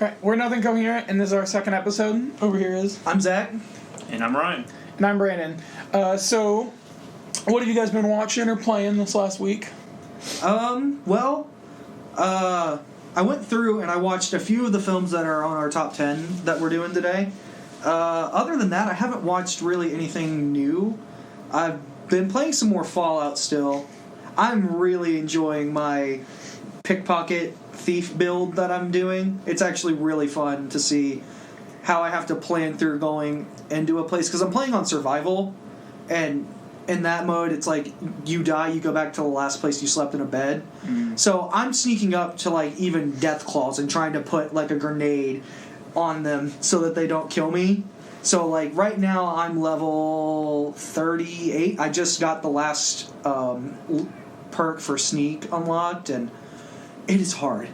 Alright, we're Nothing Coherent, and this is our second episode. Over here is... I'm Zach. And I'm Ryan. And I'm Brandon. So, what have you guys been watching or playing this last week? I went through and I watched a few of the films that are on our top 10 that we're doing today. Other than that, I haven't watched really anything new. I've been playing some more Fallout still. I'm really enjoying my pickpocket thief build that I'm doing. It's actually really fun to see how I have to plan through going into a place, because I'm playing on survival, and in that mode it's like you die, you go back to the last place you slept in a bed. So I'm sneaking up to like even death claws and trying to put like a grenade on them so that they don't kill me. So like right now I'm level 38. I just got the last perk for sneak unlocked, and it is hard,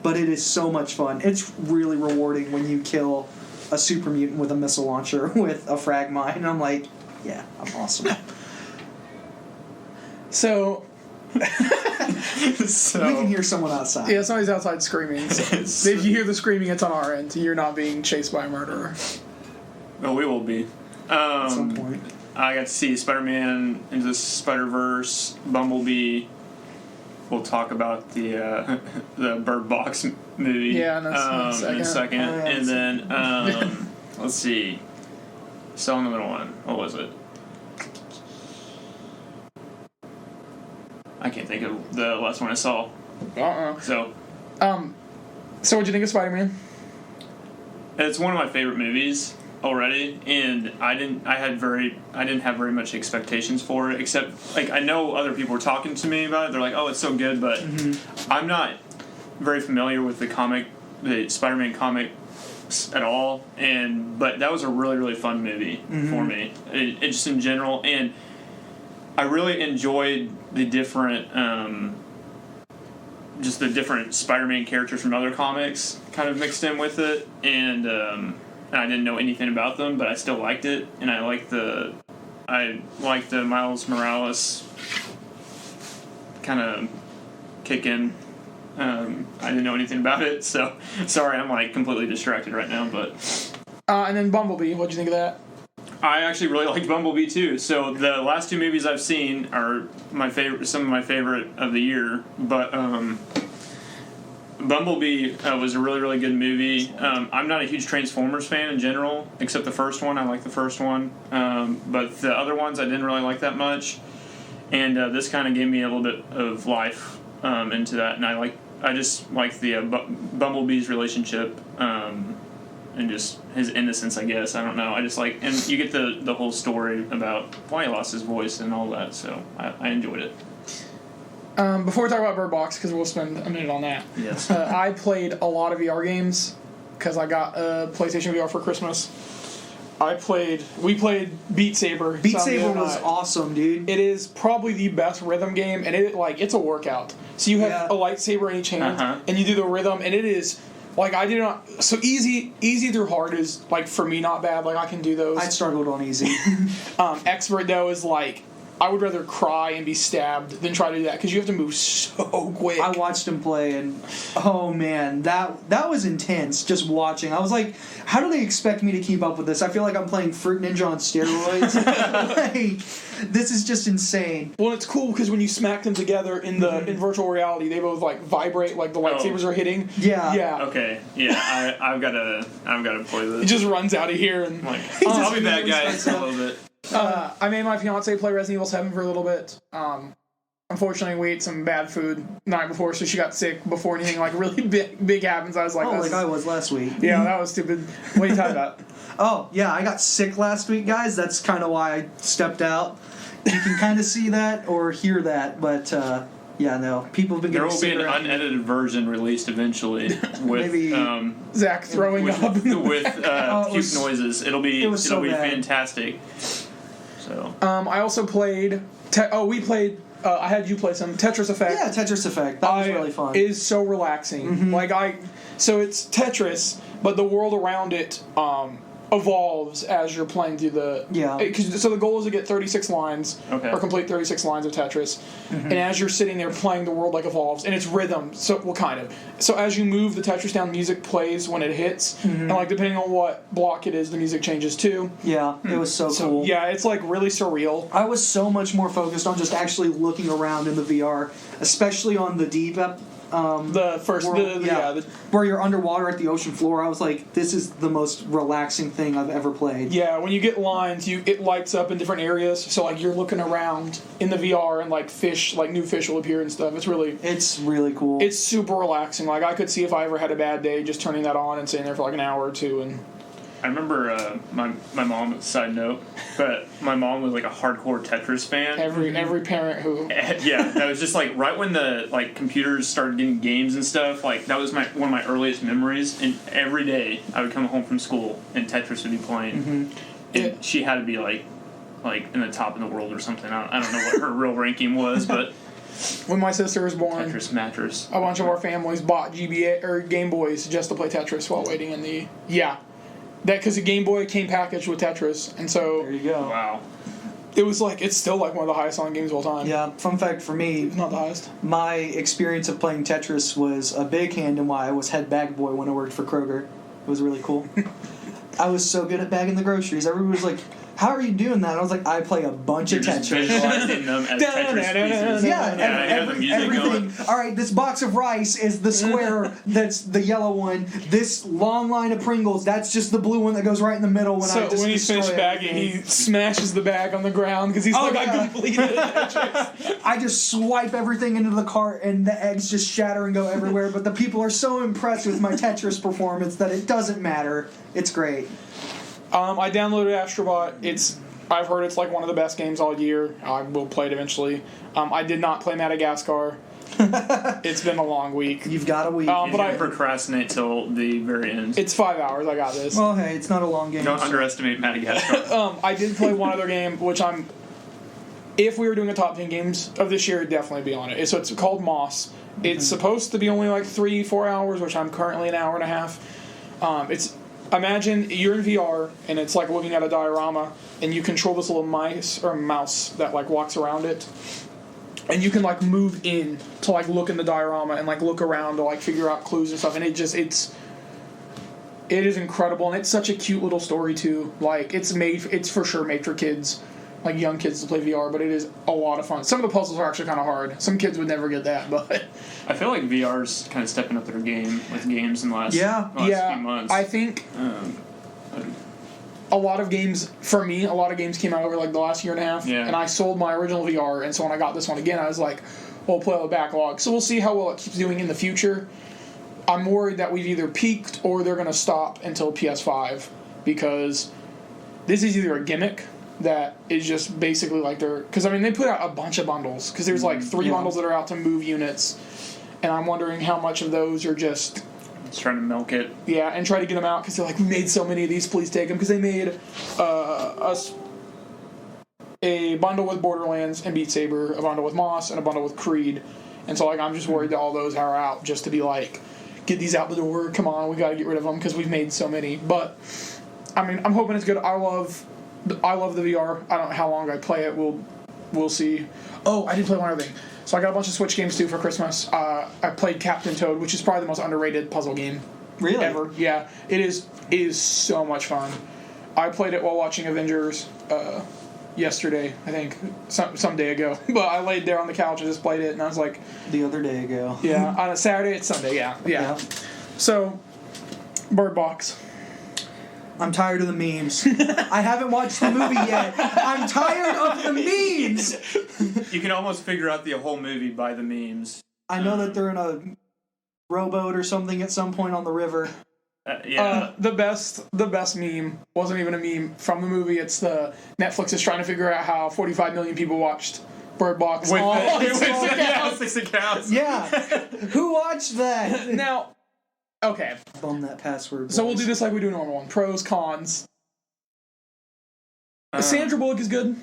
but it is so much fun. It's really rewarding when you kill a super mutant with a missile launcher with a frag mine, and I'm like, yeah, I'm awesome. So... We can hear someone outside. Yeah, somebody's outside screaming. So if you hear the screaming, it's on our end. You're not being chased by a murderer. No, we will be. At some point. I got to see Spider-Man Into the Spider-Verse, Bumblebee. We'll talk about the Bird Box movie Yeah, in a second. Oh, yeah, and then, let's see. Saw another one. What was it? I can't think of the last one I saw. So what'd you think of Spider-Man? it's one of my favorite movies already, and I didn't have very much expectations for it, except like I know other people were talking to me about it. They're like, "Oh, it's so good," but I'm not very familiar with the Spider-Man comic at all, but that was a really, really fun movie for me. It just in general, and I really enjoyed the different just the different Spider-Man characters from other comics kind of mixed in with it, and I didn't know anything about them, but I still liked it, and I liked the Miles Morales kind of kick in. I didn't know anything about it, so sorry, I'm like completely distracted right now. But And then Bumblebee, what'd you think of that? I actually really liked Bumblebee too. So the last two movies I've seen are some of my favorite of the year. But Bumblebee was a really, really good movie. I'm not a huge Transformers fan in general, except the first one. I like the first one, but the other ones I didn't really like that much. And this kind of gave me a little bit of life into that, and I just like the Bumblebee's relationship. And just his innocence, I guess. I don't know. I just like, and you get the whole story about why he lost his voice and all that. So I enjoyed it. Before we talk about Bird Box, because we'll spend a minute on that. Yes. I played a lot of VR games because I got a PlayStation VR for Christmas. We played Beat Saber. Beat Saber was awesome, dude. It is probably the best rhythm game, and it's a workout. So you have a lightsaber in each hand, and you do the rhythm, and it is. Like, I did not... So, easy through hard is, like, for me, not bad. Like, I can do those. I struggled on easy. Expert, though, is, like... I would rather cry and be stabbed than try to do that, because you have to move so quick. I watched him play, and, oh, man, that was intense, just watching. I was like, how do they expect me to keep up with this? I feel like I'm playing Fruit Ninja on steroids. Like, this is just insane. Well, it's cool, because when you smack them together in virtual reality, they both, like, vibrate, like the lightsabers are hitting. Yeah. Okay. Yeah, I've got to play this. He just runs out of here, and... Like, I'll be back, guys, a little bit. I made my fiance play Resident Evil 7 for a little bit. Unfortunately, we ate some bad food the night before, so she got sick before anything like really big happens. I was like, like I was last week. Yeah, that was stupid. What are you talking about? Oh, yeah, I got sick last week, guys. That's kind of why I stepped out. You can kind of see that or hear that, but yeah, no. People have been getting sick. There will be an unedited version released eventually with Maybe Zach throwing up with puke noises. It'll be fantastic. So I also played. We played. I had you play some Tetris Effect. Yeah, Tetris Effect. That was really fun. It is so relaxing. So it's Tetris, but the world around it evolves as you're playing through the so the goal is to get 36 lines or complete 36 lines of Tetris, and as you're sitting there playing, the world like evolves, and it's rhythm. So so as you move the Tetris down, music plays when it hits, and like depending on what block it is, the music changes too. It was so cool. Yeah, it's like really surreal. I was so much more focused on just actually looking around in the VR, especially on the deep the first world, where you're underwater at the ocean floor. I was like, this is the most relaxing thing I've ever played. Yeah, when you get lines, it lights up in different areas, so like you're looking around in the VR and like new fish will appear and stuff. It's really cool. It's super relaxing. Like I could see if I ever had a bad day just turning that on and sitting there for like an hour or two. And I remember my mom, side note, but my mom was like a hardcore Tetris fan. Every parent who that was just like right when the like computers started getting games and stuff. Like that was one of my earliest memories. And every day I would come home from school and Tetris would be playing. And she had to be like in the top in the world or something. I don't know what her real ranking was, but when my sister was born, Tetris mattress. A bunch of our families bought GBA or Game Boys just to play Tetris while waiting in the because the Game Boy came packaged with Tetris, and so there you go. Wow. It was like it's still like one of the highest selling games of all time. Yeah. Fun fact for me, it's not the highest. My experience of playing Tetris was a big hand in why I was head bag boy when I worked for Kroger. It was really cool. I was so good at bagging the groceries. Everybody was like, "How are you doing that?" And I was like, "I play a bunch of Tetris." Visualizing them as Tetris pieces. Everything. All right, this box of rice is the square. That's the yellow one. This long line of Pringles. That's just the blue one that goes right in the middle. When he's finished bagging, he smashes the bag on the ground because he's I completed Tetris. I just swipe everything into the cart, and the eggs just shatter and go everywhere. But the people are so impressed with my Tetris performance that it doesn't matter. It's great. I downloaded Astrobot. I've heard it's like one of the best games all year. I will play it eventually. I did not play Madagascar. It's been a long week. You've got a week. But I procrastinate till the very end. It's 5 hours. I got this. Well, hey, it's not a long game. Don't underestimate Madagascar. I did play one other game, which if we were doing a top 10 games of this year, it'd definitely be on it. So it's called Moss. It's supposed to be only like 3-4 hours, which I'm currently an hour and a half. Imagine you're in VR and it's like looking at a diorama, and you control this little mouse that like walks around it, and you can like move in to like look in the diorama and like look around to like figure out clues and stuff. And it is incredible, and it's such a cute little story too. Like it's for sure made for kids, like young kids to play VR, but it is a lot of fun. Some of the puzzles are actually kind of hard. Some kids would never get that, but I feel like VR's kind of stepping up their game with games in the last few months. I think a lot of games came out over like the last year and a half, and I sold my original VR, and so when I got this one again, I was like, well, play with the backlog. So we'll see how well it keeps doing in the future. I'm worried that we've either peaked or they're going to stop until PS5, because this is either a gimmick that is just basically like because they put out a bunch of bundles, because there's like 3 bundles that are out to move units, and I'm wondering how much of those are just trying to milk it. Yeah, and try to get them out because they're like, we made so many of these, please take them, because they made a bundle with Borderlands and Beat Saber, a bundle with Moss, and a bundle with Creed, and so like I'm just worried that all those are out just to be like, get these out the door, come on, we got to get rid of them because we've made so many. But I'm hoping it's good. I love the VR. I don't know how long I play it. We'll see. Oh, I did play one other thing. So I got a bunch of Switch games too for Christmas. I played Captain Toad, which is probably the most underrated puzzle game ever. Yeah, it is so much fun. I played it while watching Avengers yesterday, I think, some day ago. But I laid there on the couch and just played it, and I was like, the other day ago. Yeah, on a Saturday, it's Sunday. Yeah. So, Bird Box. I'm tired of the memes. I haven't watched the movie yet. I'm tired of the memes. You can almost figure out the whole movie by the memes. I know that they're in a rowboat or something at some point on the river. The best meme wasn't even a meme from the movie. It's the Netflix is trying to figure out how 45 million people watched Bird Box. With six accounts. Yeah. Who watched that? Now, okay. Bum that password. Boys. So we'll do this like we do a normal one. Pros, cons. Sandra Bullock is good.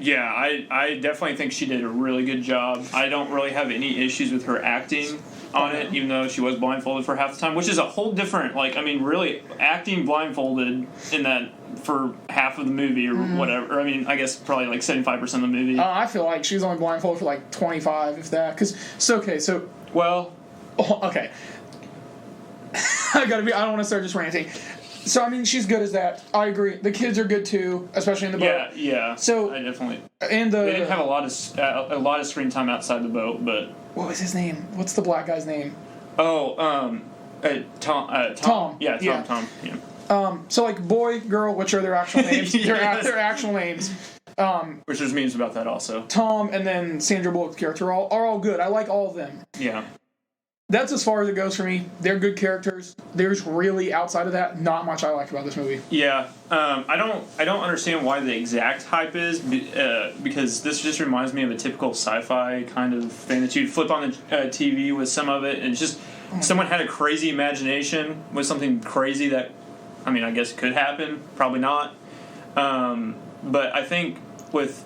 Yeah, I definitely think she did a really good job. I don't really have any issues with her acting. on it, even though she was blindfolded for half the time, which is a whole different, like, I mean, really, acting blindfolded in that for half of the movie or whatever. I mean, I guess probably like 75% of the movie. I feel like she was only blindfolded for like 25, if that. Well, okay. I don't want to start just ranting. So, I mean, she's good as that. I agree. The kids are good too, especially in the boat. Yeah. So, I definitely. And we didn't have a lot of screen time outside the boat, but. What was his name? What's the black guy's name? Oh, Tom. Tom. Yeah, Tom. Yeah. So like boy, girl, which are their actual names? Yes. Their actual names. Which there's memes about that also. Tom and then Sandra Bullock's character are all good. I like all of them. Yeah. That's as far as it goes for me. They're good characters. There's really, outside of that, not much I like about this movie. Yeah, I don't understand why the exact hype is, because this just reminds me of a typical sci-fi kind of thing that you'd flip on the TV with some of it, and it's just someone had a crazy imagination with something crazy that, I mean, I guess it could happen, probably not, but I think with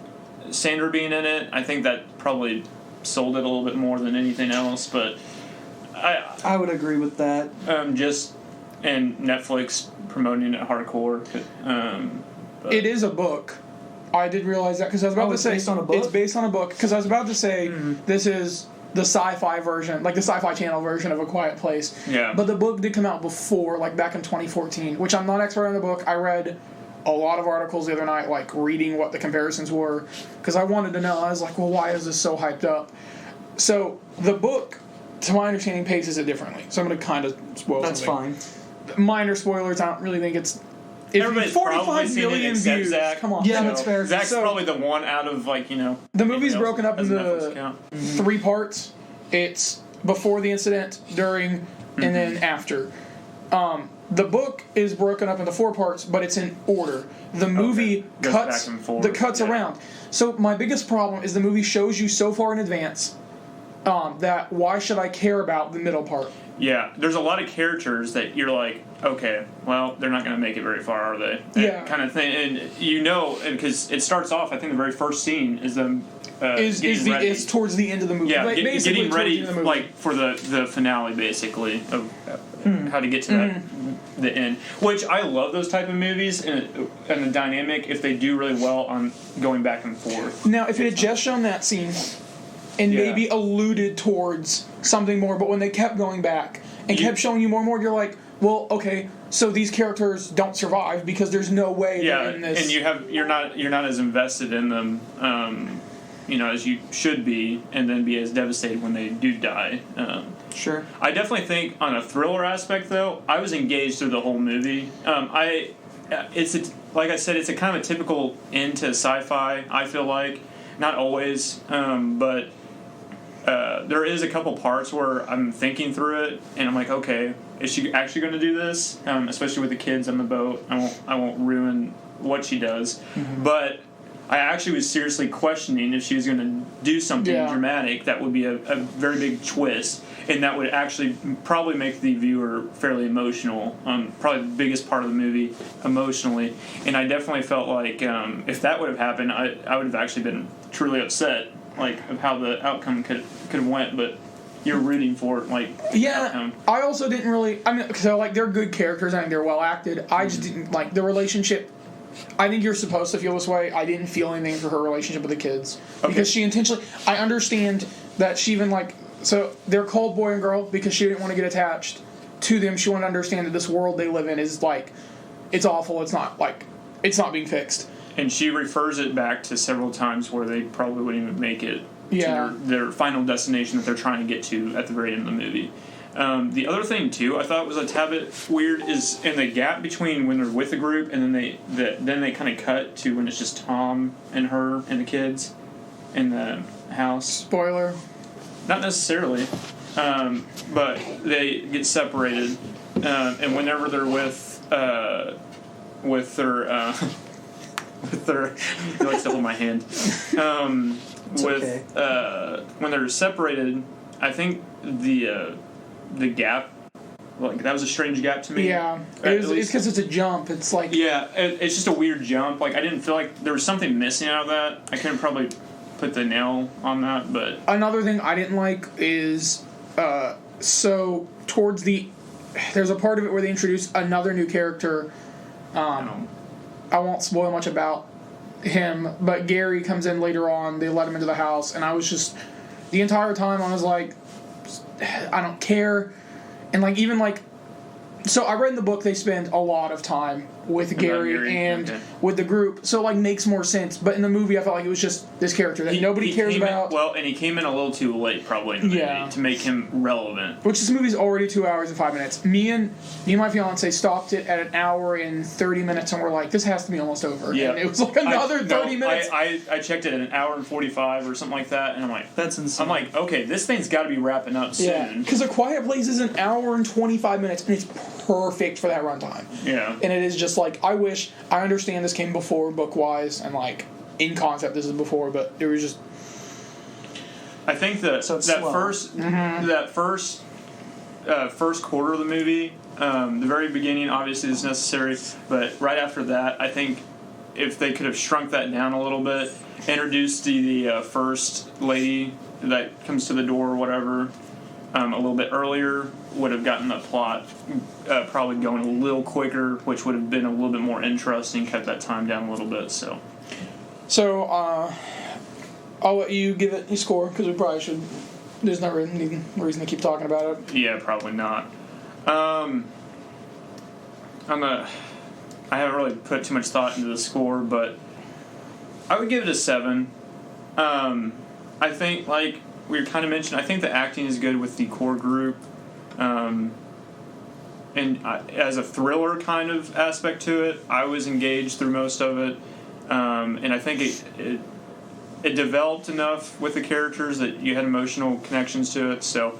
Sandra being in it, I think that probably sold it a little bit more than anything else, but I would agree with that. Just and Netflix promoting it hardcore. It is a book. I did realize that because I was about to say based on a book? It's based on a book because I was about to say this is the sci-fi version, like the Sci-Fi Channel version of A Quiet Place. Yeah. But the book did come out before, like back in 2014, which I'm not expert on the book. I read a lot of articles the other night, like reading what the comparisons were because I wanted to know. I was like, well, why is this so hyped up? So the book, to my understanding, paces it differently. So I'm going to kind of spoil That's something. fine. Minor spoilers. I don't really think it's... Everybody's 45 million views. Zach. Come on. Yeah, that's fair. Zach's So- probably the one out of, like, The movie's broken up as a Netflix into account. 3 parts. It's before the incident, during, and then after. The book is broken up into 4 parts, but it's in order. The movie Goes cuts back and forth, the cuts yeah. around. So my biggest problem is the movie shows you so far in advance that why should I care about the middle part? Yeah, there's a lot of characters that you're like, okay, well, they're not going to make it very far, are they? Yeah. Kind of thing. And because it starts off, I think the very first scene is them getting ready. Is towards the end of the movie. Yeah, Like, basically getting towards the ready end of the movie. like for the finale, basically, of how to get to the end. Which I love those type of movies and the dynamic if they do really well on going back and forth. Now, if it had just shown that scene and Yeah. maybe alluded towards something more, but when they kept going back and kept showing you more and more, you're like, well, okay, so these characters don't survive because there's no way they're in this. And you're not as invested in them, as you should be, and then be as devastated when they do die. Sure. I definitely think on a thriller aspect, though, I was engaged through the whole movie. Like I said, it's a kind of a typical end to sci-fi. I feel like, not always, but there is a couple parts where I'm thinking through it, and I'm like, okay, is she actually going to do this? Especially with the kids on the boat, I won't ruin what she does, but I actually was seriously questioning if she was going to do something dramatic that would be a very big twist, and that would actually probably make the viewer fairly emotional. Probably the biggest part of the movie emotionally, and I definitely felt like if that would have happened, I would have actually been truly upset, like of how the outcome could have went, but. You're rooting for it, like outcome. I also didn't really. I mean, because they're good characters. I think they're well acted. I just didn't like the relationship. I think you're supposed to feel this way. I didn't feel anything for her relationship with the kids because she intentionally. I understand that she even so they're called boy and girl because she didn't want to get attached to them. She wanted to understand that this world they live in is it's awful. It's not being fixed. And she refers it back to several times where they probably wouldn't even make it Yeah. to their final destination that they're trying to get to at the very end of the movie. The other thing too, I thought was a tad bit weird is in the gap between when they're with the group and then they kind of cut to when it's just Tom and her and the kids in the house. Spoiler. Not necessarily, but they get separated, and whenever they're with their he likes to hold my hand. When they're separated, I think the gap, like that was a strange gap to me. Yeah, it's because it's a jump. It's like it's just a weird jump. Like I didn't feel like there was something missing out of that. I couldn't probably put the nail on that, but another thing I didn't like is so there's a part of it where they introduce another new character. I won't spoil much about him, but Gary comes in later on. They let him into the house, and I was just the entire time I was like, I don't care, and like even like. So I read in the book they spend a lot of time with Gary and with the group, so it like makes more sense. But in the movie, I felt like it was just this character that nobody cares about. And he came in a little too late, probably, in the movie to make him relevant. Which this movie's already 2 hours and 5 minutes. Me and my fiance stopped it at 1 hour and 30 minutes, and we're like, this has to be almost over. Yeah, and it was like another 30 minutes. I checked it at 1 hour and 45 or something like that, and I'm like, that's insane. I'm like, okay, this thing's got to be wrapping up soon. Yeah, because A Quiet Place is 1 hour and 25 minutes, and it's perfect for that runtime. Yeah. And it is just like, I understand this came before book-wise, and like, in concept this is before, but it was just... I think that first quarter of the movie, the very beginning obviously is necessary, but right after that, I think if they could have shrunk that down a little bit, introduced the first lady that comes to the door or whatever, a little bit earlier, would have gotten the plot probably going a little quicker, which would have been a little bit more interesting, kept that time down a little bit. So I'll let you give it your score, because we probably should. There's no reason to keep talking about it. Yeah, probably not. I haven't really put too much thought into the score, but I would give it a 7. I think, like we kind of mentioned, I think the acting is good with the core group. And as a thriller kind of aspect to it, I was engaged through most of it. And I think it developed enough with the characters that you had emotional connections to it. So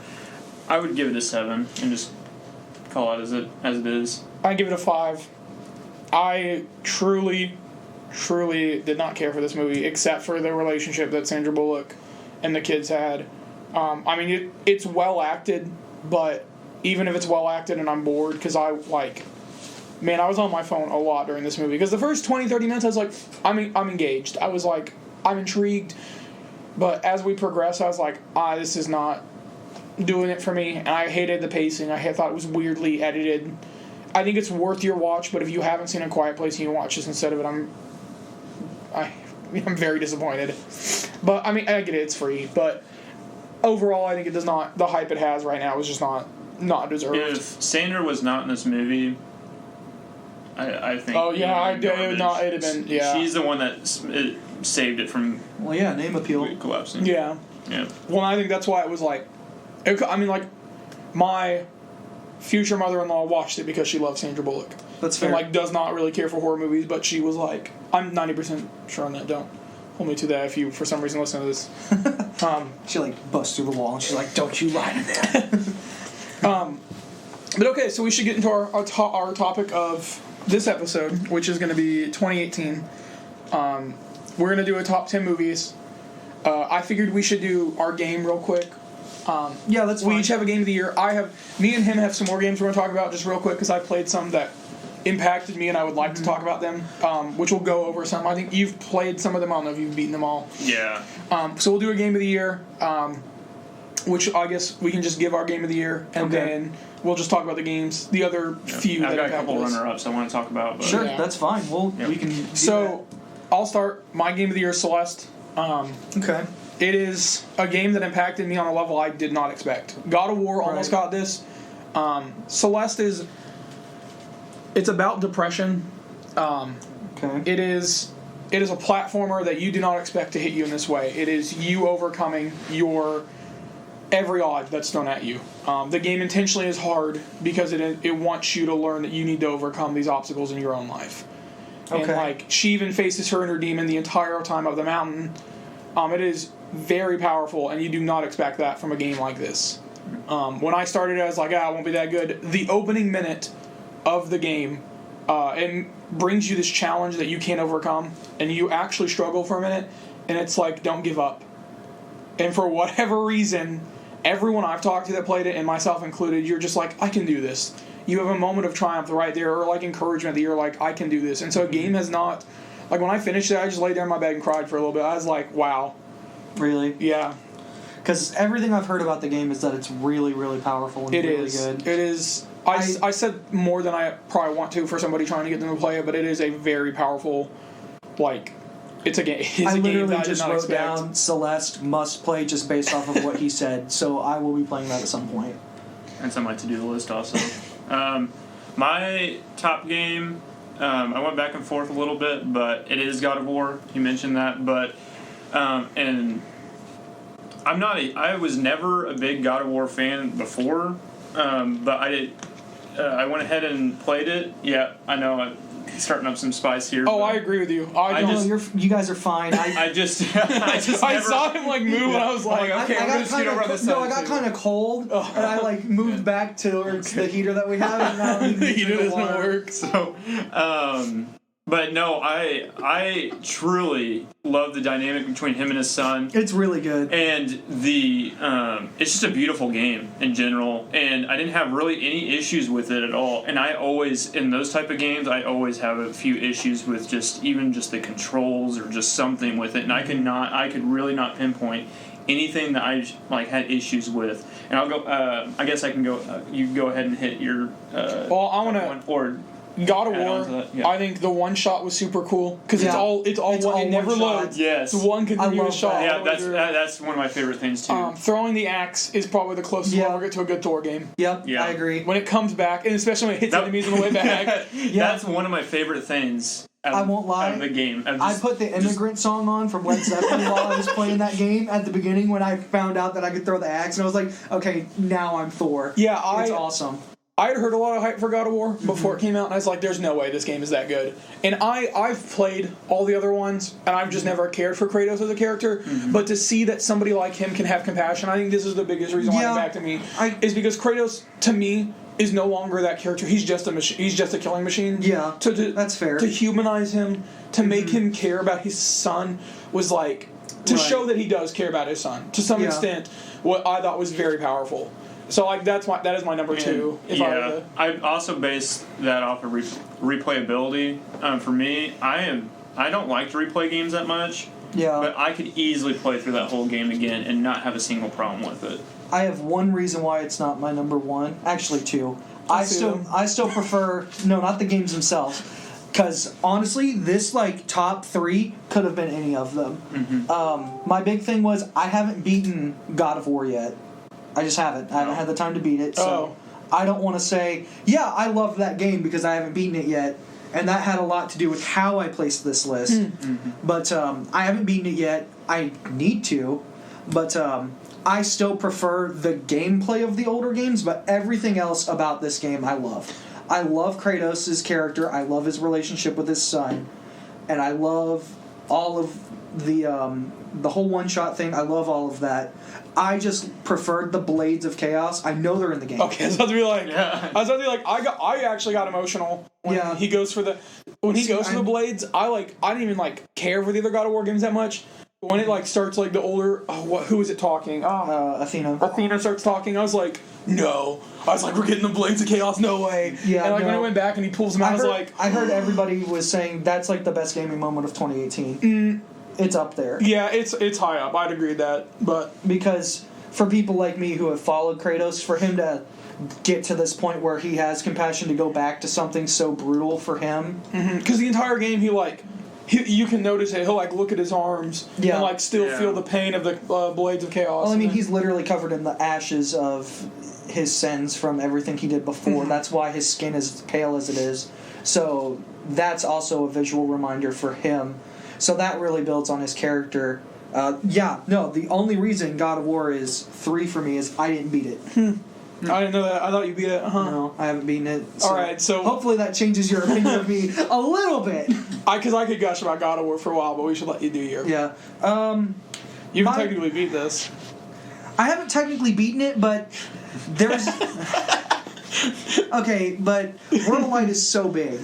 I would give it a 7 and just call it as it is. I give it a 5. I truly did not care for this movie, except for the relationship that Sandra Bullock and the kids had. I mean, it's well acted, but even if it's well acted and I'm bored, because I was on my phone a lot during this movie, because the first 20-30 minutes I was like, I'm engaged. I was like, I'm intrigued, but as we progress I was like, this is not doing it for me, and I hated the pacing. I thought it was weirdly edited. I think it's worth your watch, but if you haven't seen A Quiet Place and you watch this instead of it, I'm very disappointed. But I mean, I get it, it's free, but overall I think it does not, the hype it has right now is just not deserved. If Sandra was not in this movie, I think... Oh yeah, it'd have been, yeah. She's the one that saved it from... Well, yeah, name appeal. Collapsing. Yeah. Yeah. Well, I think that's why it was like... my future mother-in-law watched it because she loves Sandra Bullock. That's fair. And, does not really care for horror movies, but she was like... I'm 90% sure on that, don't hold me to that if you, for some reason, listen to this. She, busts through the wall, and she's like, don't you lie to that. But okay, so we should get into our topic of this episode, which is going to be 2018. We're going to do a top 10 movies. I figured we should do our game real quick. Yeah, that's fine. We each have a game of the year. Me and him have some more games we're going to talk about just real quick, because I played some that impacted me and I would like to talk about them, which we'll go over some. I think you've played some of them. I don't know if you've beaten them all. Yeah. So we'll do a game of the year, which I guess we can just give our game of the year, and then we'll just talk about the games, the other few I've that got a have couple runner-ups I want to talk about. But Sure, that's fine. We can do So, I'll start. My game of the year is Celeste. Okay. It is a game that impacted me on a level I did not expect. God of War almost got this. Celeste is... It's about depression. Okay. It is a platformer that you do not expect to hit you in this way. It is you overcoming every odd that's thrown at you. The game intentionally is hard because it wants you to learn that you need to overcome these obstacles in your own life. Okay. And she even faces her inner demon the entire time of the mountain. It is very powerful, and you do not expect that from a game like this. When I started, I was like, it won't be that good. The opening minute of the game, it brings you this challenge that you can't overcome, and you actually struggle for a minute, and it's like, don't give up. And for whatever reason, everyone I've talked to that played it, and myself included, you're just like, I can do this. You have a moment of triumph right there, or encouragement that you're like, I can do this. And so a game has not... when I finished it, I just laid down in my bed and cried for a little bit. I was like, wow. Really? Yeah. Because everything I've heard about the game is that it's really, really powerful and really good. It is. I said more than I probably want to for somebody trying to get them to play it, but it is a very powerful, like, it's a game. I literally I just wrote down Celeste must play just based off of what he said, so I will be playing that at some point. And some like to do the list also. My top game, I went back and forth a little bit, but it is God of War. You mentioned that, but and I was never a big God of War fan before, but I went ahead and played it. Yeah, I know. I'm starting up some spice here. Oh, I agree with you. You guys are fine. I saw him like move, and I was like, okay, I'm gonna scoot over on this side. No, I got kind of cold, and I like moved back towards the heater that we have, and now the heater doesn't work. So, but no, I truly love the dynamic between him and his son. It's really good, and it's just a beautiful game in general. And I didn't have really any issues with it at all. And I always, in those type of games, I always have a few issues with just the controls or just something with it. And I could really not pinpoint anything that I had issues with. And I'll go. I guess I can go. You can go ahead and hit your. Well, I want to. God of War, yeah. I think the one shot was super cool because it's all one. It never loads. Yes, it's one continuous shot. Yeah, that's one of my favorite things too. Throwing the axe is probably the closest we'll ever get to a good Thor game. Yep, yeah. I agree. When it comes back, and especially when it hits enemies on the way back. That's one of my favorite things. I won't lie. The game. I put the Immigrant song on from Led Zeppelin while I was playing that game at the beginning when I found out that I could throw the axe, and I was like, okay, now I'm Thor. Yeah, it's awesome. I had heard a lot of hype for God of War before it came out, and I was like, there's no way this game is that good. And I've played all the other ones, and I've just never cared for Kratos as a character. But to see that somebody like him can have compassion, I think this is the biggest reason why it back to me, is because Kratos, to me, is no longer that character. He's just a machine. He's just a killing machine. Yeah, that's fair. To humanize him, to make him care about his son, was like, to show that he does care about his son. To some extent, what I thought was very powerful. So that is my number two. I also base that off of replayability. For me, I don't like to replay games that much. Yeah. But I could easily play through that whole game again and not have a single problem with it. I have one reason why it's not my number one. Actually, two. I still prefer not the games themselves. Because honestly, this top three could have been any of them. Mm-hmm. My big thing was I haven't beaten God of War yet. I just haven't. I haven't had the time to beat it, so I don't want to say, I love that game because I haven't beaten it yet, and that had a lot to do with how I placed this list. Mm-hmm. But I haven't beaten it yet. I need to, but I still prefer the gameplay of the older games, but everything else about this game I love. I love Kratos' character. I love his relationship with his son, and I love all of the whole one-shot thing. I love all of that. I just preferred the Blades of Chaos. I know they're in the game. Okay, I was about to be like, I actually got emotional when he goes for the Blades. I didn't even care for the other God of War games that much. When it starts the older, who is it talking? Athena. Athena starts talking. I was like, no. I was like, we're getting the Blades of Chaos. No way. Yeah. And when I went back and he pulls them out, I heard everybody was saying that's the best gaming moment of 2018. It's up there. Yeah, it's high up. I'd agree with that, but because for people like me who have followed Kratos, for him to get to this point where he has compassion to go back to something so brutal for him, because the entire game you can notice it. He'll look at his arms and still feel the pain of the Blades of Chaos. Well, I mean, he's literally covered in the ashes of his sins from everything he did before. That's why his skin is as pale as it is. So that's also a visual reminder for him. So that really builds on his character. The only reason God of War is 3 for me is I didn't beat it. I didn't know that. I thought you beat it. No, I haven't beaten it. So Alright, so hopefully that changes your opinion of me a little bit. Because I could gush about God of War for a while, but we should let you do your. Yeah. You can technically beat this. I haven't technically beaten it, but there's... Okay, but World of Light is so big.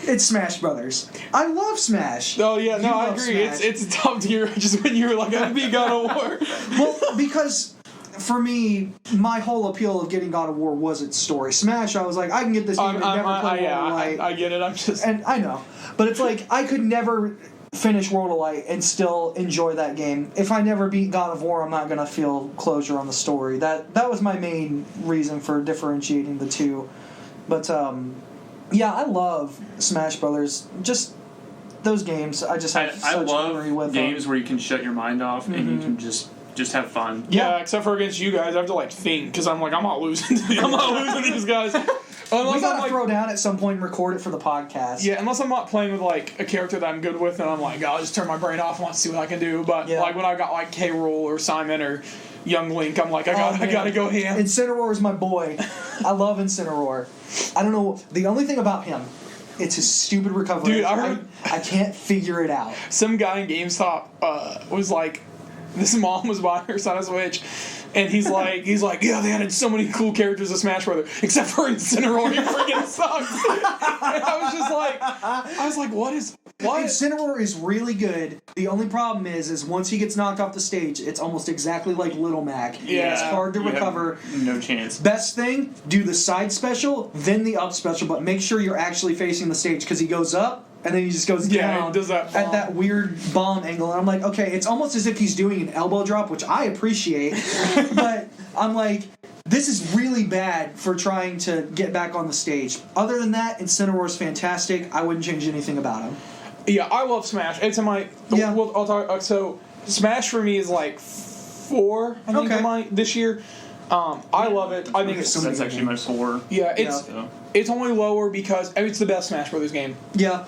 It's Smash Brothers. I love Smash. Oh yeah, no, I agree. It's a top tier. Just when you were like, I beat God of War. Well, because for me, my whole appeal of getting God of War was its story. Smash, I was like, I can get this game and never play World of Light. I get it. I'm just, and I know, but it's I could never finish World of Light and still enjoy that game. If I never beat God of War, I'm not going to feel closure on the story. That was my main reason for differentiating the two. But, yeah, I love Smash Brothers. Just those games. I just have such memory with games them. where you can shut your mind off and you can just have fun. Yeah, except for against you guys, I have to like think because I'm like I'm not losing. I'm not losing these guys. Unless We gotta I'm, throw down at some point and record it for the podcast. Yeah, unless I'm not playing with like a character that I'm good with, and I'm like, I'll just turn my brain off and want to see what I can do. But like when I got like K. Rool or Simon or Young Link, I'm like, I gotta go ham. Incineroar is my boy. I love Incineroar. I don't know the only thing about him. It's his stupid recovery. Dude, I can't figure it out. Some guy in GameStop was like, this mom was buying her son a Switch. And he's like, yeah, they added so many cool characters to Smash Brothers, except for Incineroar, he freaking sucks. And I was like, what? Incineroar is really good. The only problem is once he gets knocked off the stage, it's almost exactly like Little Mac. Yeah. It's hard to recover. No chance. Best thing, do the side special, then the up special, but make sure you're actually facing the stage, because he goes up, and then he just goes down does that at that weird bomb angle. And I'm like, okay, it's almost as if he's doing an elbow drop, which I appreciate. But I'm like, this is really bad for trying to get back on the stage. Other than that, Incineroar's fantastic. I wouldn't change anything about him. Yeah, I love Smash. It's in my... Yeah. I'll talk... So, Smash for me is like 4, I think, in my, this year. I love it. I think that's actually my 4. Yeah, it's only lower because it's the best Smash Brothers game. Yeah.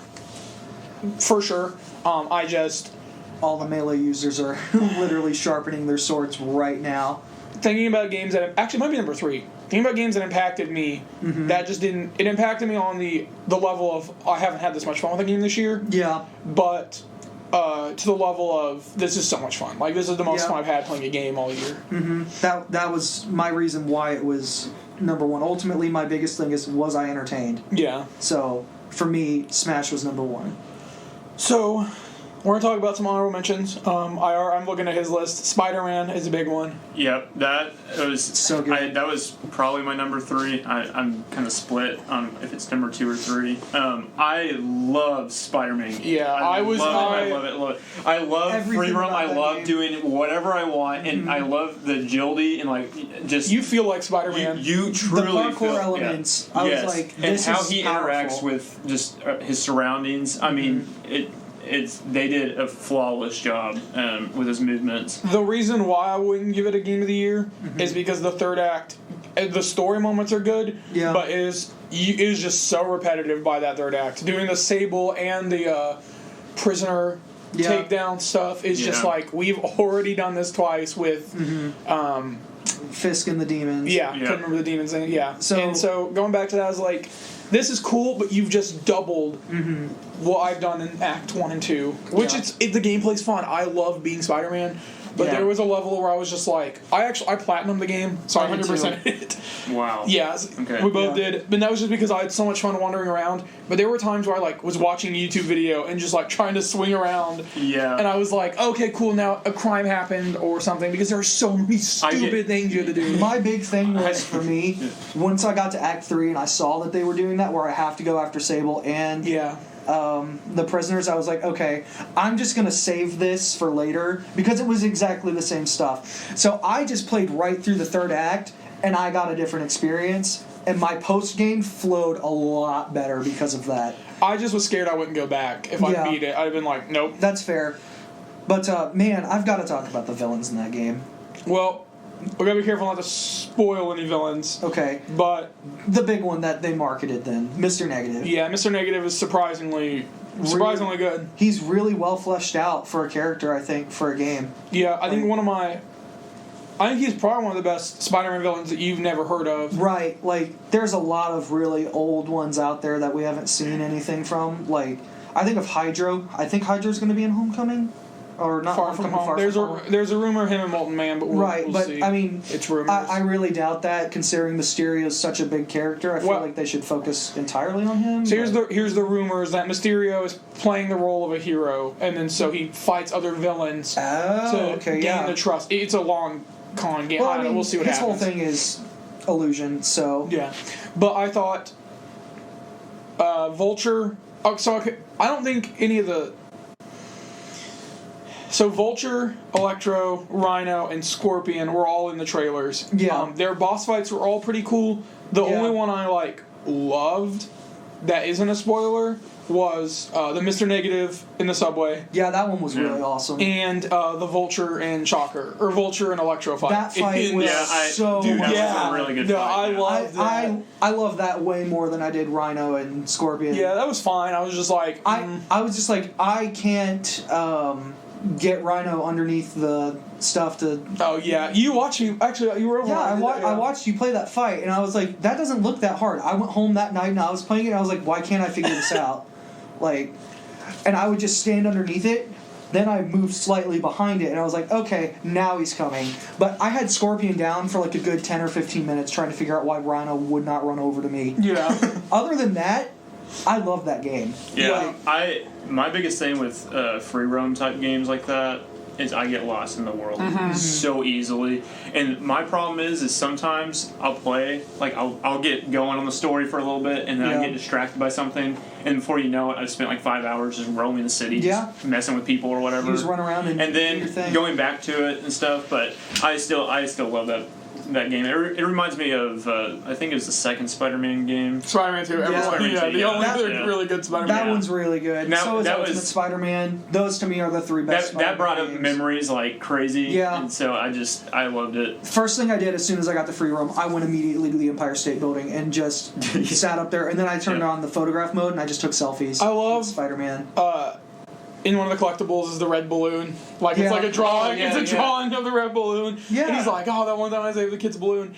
For sure. All the Melee users are literally sharpening their swords right now. Thinking about games that... Actually, it might be number 3. Thinking about games that impacted me, that just didn't... It impacted me on the level of, I haven't had this much fun with a game this year. Yeah. But... to the level of, this is so much fun. Like, this is the most fun I've had playing a game all year. That was my reason why it was number 1. Ultimately, my biggest thing was I entertained? Yeah. So, for me, Smash was number 1. So, we're going to talk about some honorable mentions. I'm looking at his list. Spider-Man is a big one. Yep, that was so good. That was probably my number 3. I'm kind of split on if it's number 2 or 3. I love Spider-Man. Yeah, I love it. I love everything free roam. I love game. doing whatever I want, and I love the agility and like just. You feel like Spider-Man. You truly the parkour feel, elements. Yeah. I was like, this and how is he powerful. interacts with just his surroundings. I mean, they did a flawless job with his movements. The reason why I wouldn't give it a game of the year is because the third act, the story moments are good, but it is just so repetitive by that third act. Doing the Sable and the prisoner takedown stuff is just like, we've already done this twice with Fisk and the demons. couldn't remember the demons thing. Yeah. So going back to that, I was like, this is cool, but you've just doubled what I've done in Act 1 and 2. Which the gameplay's fun. I love being Spider-Man. But there was a level where I was just like, I platinumed the game, so I 100%ed it. Wow. Yeah, okay. We both did. But that was just because I had so much fun wandering around. But there were times where I was watching a YouTube video and just trying to swing around. Yeah. And I was like, okay, cool, now a crime happened or something, because there are so many stupid things you had to do. My big thing was, for me, once I got to Act 3 and I saw that they were doing that, where I have to go after Sable and the prisoners, I was like, okay, I'm just going to save this for later, because it was exactly the same stuff. So I just played right through the third act, and I got a different experience, and my post-game flowed a lot better because of that. I just was scared I wouldn't go back. If I beat it, I'd have been like, nope. That's fair. But, man, I've got to talk about the villains in that game. Well, we gotta be careful not to spoil any villains. Okay. But the big one that they marketed then, Mr. Negative. Yeah, Mr. Negative is surprisingly good. He's really well fleshed out for a character, I think, for a game. Yeah, I think he's probably one of the best Spider-Man villains that you've never heard of. Right. There's a lot of really old ones out there that we haven't seen anything from. I think of Hydro. I think Hydro's going to be in Homecoming. Or not Far From Home. There's a rumor of him and Molten Man, but we'll see. I mean, it's rumors. I really doubt that, considering Mysterio is such a big character. I feel like they should focus entirely on him. So here's the rumors that Mysterio is playing the role of a hero, and then so he fights other villains to gain the trust. It's a long con game. Well, we'll see what happens. His whole thing is illusion, so... Yeah. But I thought Vulture... I don't think any of the... So Vulture, Electro, Rhino, and Scorpion were all in the trailers. Yeah. Their boss fights were all pretty cool. The only one I loved that isn't a spoiler was the Mr. Negative in the subway. Yeah, that one was really awesome. And the Vulture and Shocker, or Vulture and Electro fight. That fight was so dude, that yeah, was a really good fight. I loved that. I love that way more than I did Rhino and Scorpion. Yeah, that was fine. I was just like, I was just like, I can't get Rhino underneath the stuff to. Oh yeah, you watched me. Actually, you were over. Yeah, I watched you play that fight, and I was like, that doesn't look that hard. I went home that night and I was playing it, and I was like, why can't I figure this out? Like, and I would just stand underneath it. Then I moved slightly behind it, and I was like, okay, now he's coming. But I had Scorpion down for like a good 10 or 15 minutes trying to figure out why Rhino would not run over to me. Yeah. Other than that, I love that game. Yeah, my biggest thing with free roam type games like that is I get lost in the world so easily. And my problem is sometimes I'll play, like I'll get going on the story for a little bit, and then I get distracted by something, and before you know it, I've spent like 5 hours just roaming the city, just messing with people or whatever. You just run around and then do your thing. Going back to it and stuff. But I still love that game. It reminds me of I think it was the second Spider-Man game. Spider-Man 2. The only really good Spider-Man. That one's really good. Now, so is Ultimate Spider-Man. Those to me are the three best. That brought up games. memories like crazy. Yeah. And so I loved it. First thing I did as soon as I got the free roam, I went immediately to the Empire State Building and just sat up there, and then I turned on the photograph mode and I just took selfies. I love with Spider-Man. In one of the collectibles is the red balloon. Like it's like a drawing. It's a drawing of the red balloon. Yeah. And he's like, oh, that one time I saved the kid's balloon.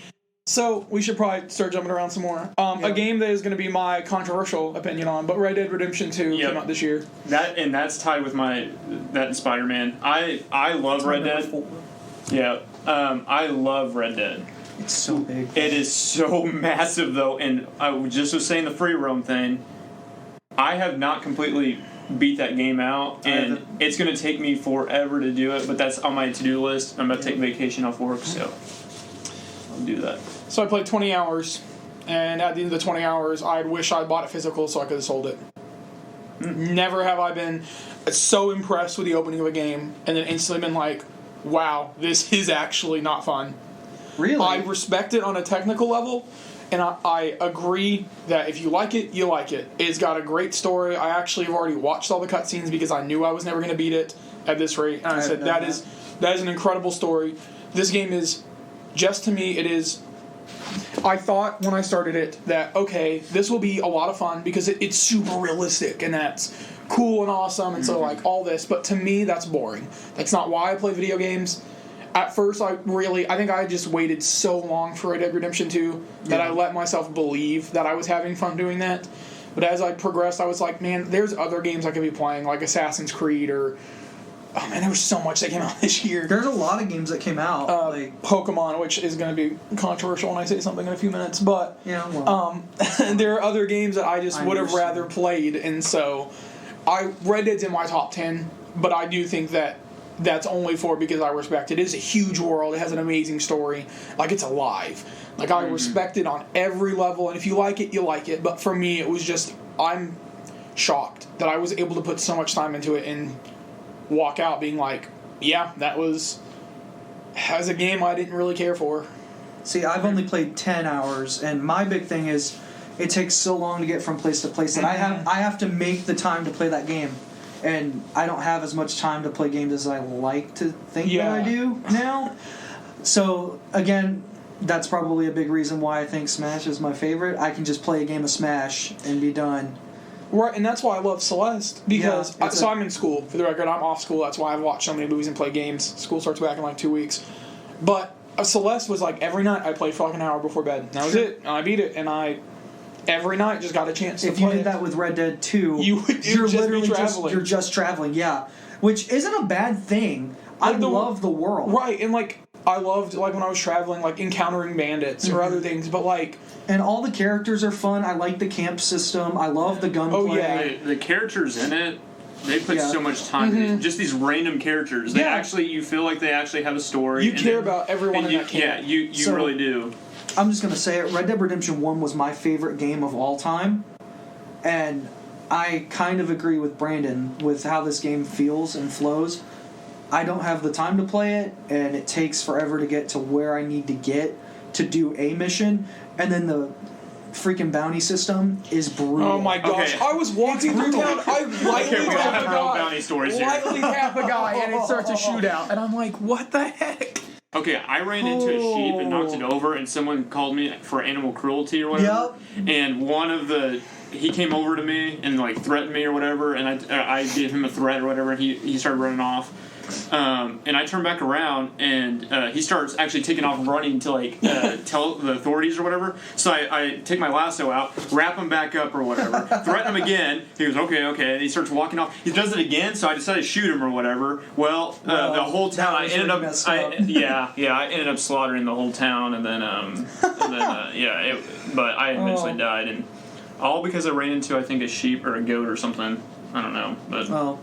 So we should probably start jumping around some more. A game that is going to be my controversial opinion on, but Red Dead Redemption 2 came out this year. That's tied with that and Spider-Man. I love Red Dead. Yeah. I love Red Dead. It's so big. It is so massive though, and I just was saying the free roam thing. I have not completely beat that game out, and it's going to take me forever to do it, but that's on my to-do list. I'm about to take vacation off work, so I'll do that. So I played 20 hours, and at the end of the 20 hours, I wish I bought it physical so I could have sold it. Never have I been so impressed with the opening of a game, and then instantly been like, wow, this is actually not fun. Really? I respect it on a technical level, and I agree that if you like it, you like it. It's got a great story. I actually have already watched all the cutscenes because I knew I was never going to beat it at this rate. And I said, that is an incredible story. This game is, just to me, it is... I thought when I started it that, okay, this will be a lot of fun because it's super realistic and that's cool and awesome and so, like, all this. But to me, that's boring. That's not why I play video games. At first, I think I just waited so long for Red Dead Redemption 2 that I let myself believe that I was having fun doing that. But as I progressed, I was like, man, there's other games I could be playing, like Assassin's Creed or... Oh, man, there was so much that came out this year. There's a lot of games that came out. Pokemon, which is going to be controversial when I say something in a few minutes. But there are other games that I just would have rather played. And so Red Dead's in my top 10, but I do think that that's only because I respect it. It is a huge world. It has an amazing story. Like, it's alive. Like, I respect it on every level, and if you like it, you like it. But for me, it was just, I'm shocked that I was able to put so much time into it and walk out being like, yeah, that was a game I didn't really care for. See, I've only played 10 hours, and my big thing is it takes so long to get from place to place that I have to make the time to play that game. And I don't have as much time to play games as I like to think that I do now. So, again, that's probably a big reason why I think Smash is my favorite. I can just play a game of Smash and be done. Right, and that's why I love Celeste. Because, I'm in school. For the record, I'm off school. That's why I've watched so many movies and played games. School starts back in like 2 weeks. But Celeste was like every night I played for like an hour before bed. And that was it. And I beat it. And every night just got a chance to play. If you did that with Red Dead 2, you're literally traveling. You're just traveling, yeah. Which isn't a bad thing. I love the world. Right, and like I loved like when I was traveling, like encountering bandits or other things, but like and all the characters are fun. I like the camp system. I love the gunplay. Oh yeah, the characters in it. They put so much time into just these random characters. They actually, you feel like they actually have a story. You care about everyone in that camp. Yeah, you really do. I'm just going to say it. Red Dead Redemption 1 was my favorite game of all time. And I kind of agree with Brandon with how this game feels and flows. I don't have the time to play it, and it takes forever to get to where I need to get to do a mission, and then the freaking bounty system is brutal. Oh my gosh! Okay. I was walking through town. I lightly we all tapped have a our own guy. bounty stories here. Lightly tap a guy, and it starts a shootout, and I'm like, "What the heck?" Okay, I ran into a sheep and knocked it over, and someone called me for animal cruelty or whatever. Yep. And he came over to me and like threatened me or whatever, and I gave him a threat or whatever, and he started running off. And I turn back around, and he starts actually taking off running to like tell the authorities or whatever. So I take my lasso out, wrap him back up or whatever, threaten him again. He goes, okay, and he starts walking off. He does it again, so I decided to shoot him or whatever. Well, the whole town, I ended up, I ended up slaughtering the whole town, and then but I eventually died, and all because I ran into I think a sheep or a goat or something. I don't know, but it was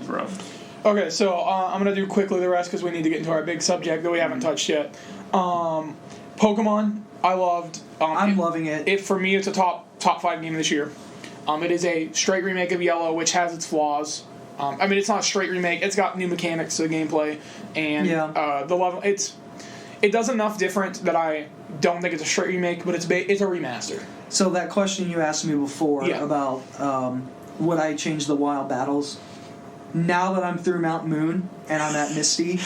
rough. Okay, so I'm gonna do quickly the rest because we need to get into our big subject that we haven't touched yet. Pokemon, I loved. I'm loving it. It for me, it's a top 5 game this year. It is a straight remake of Yellow, which has its flaws. I mean, it's not a straight remake. It's got new mechanics to the gameplay, and the level. It does enough different that I don't think it's a straight remake, but it's a remaster. So that question you asked me before about would I change the wild battles? Now that I'm through Mount Moon and I'm at Misty,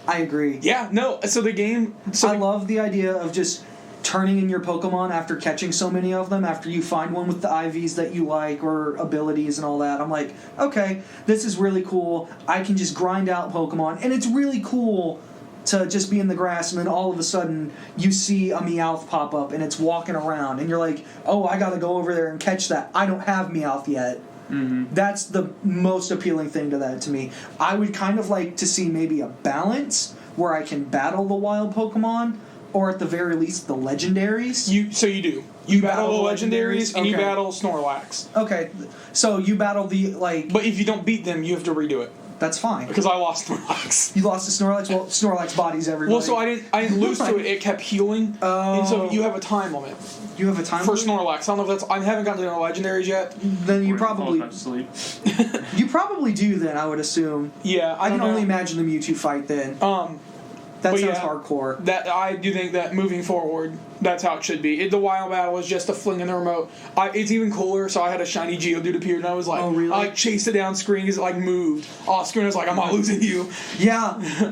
I agree. Yeah, no. So the game. I love the idea of just turning in your Pokemon after catching so many of them. After you find one with the IVs that you like or abilities and all that, I'm like, okay, this is really cool. I can just grind out Pokemon, and it's really cool to just be in the grass, and then all of a sudden you see a Meowth pop up and it's walking around, and you're like, oh, I gotta go over there and catch that. I don't have Meowth yet. Mm-hmm. That's the most appealing thing to that to me. I would kind of like to see maybe a balance where I can battle the wild Pokemon, or at the very least the legendaries. You battle the legendaries and you Okay. battle Snorlax. Okay, so you battle the But if you don't beat them, you have to redo it. That's fine. Because I lost Snorlax. You lost to Snorlax? Well, Snorlax bodies everybody. Well, so I didn't lose to it. It kept healing, and so you have a time limit You have a time for limit? Snorlax. I don't know if that's. I haven't gotten to the legendaries yet. Then you probably Sleep. you probably do. Then I would assume. Yeah, I can don't know. only imagine the Mewtwo fight. Then that but sounds yeah, hardcore. That I do think that moving forward, that's how it should be. The wild battle is just a fling in the remote. It's even cooler. So I had a shiny Geodude appear, and I was like, Oh, really? I like chased it down screen because it like moved off screen. I was like, I'm not losing you. Yeah,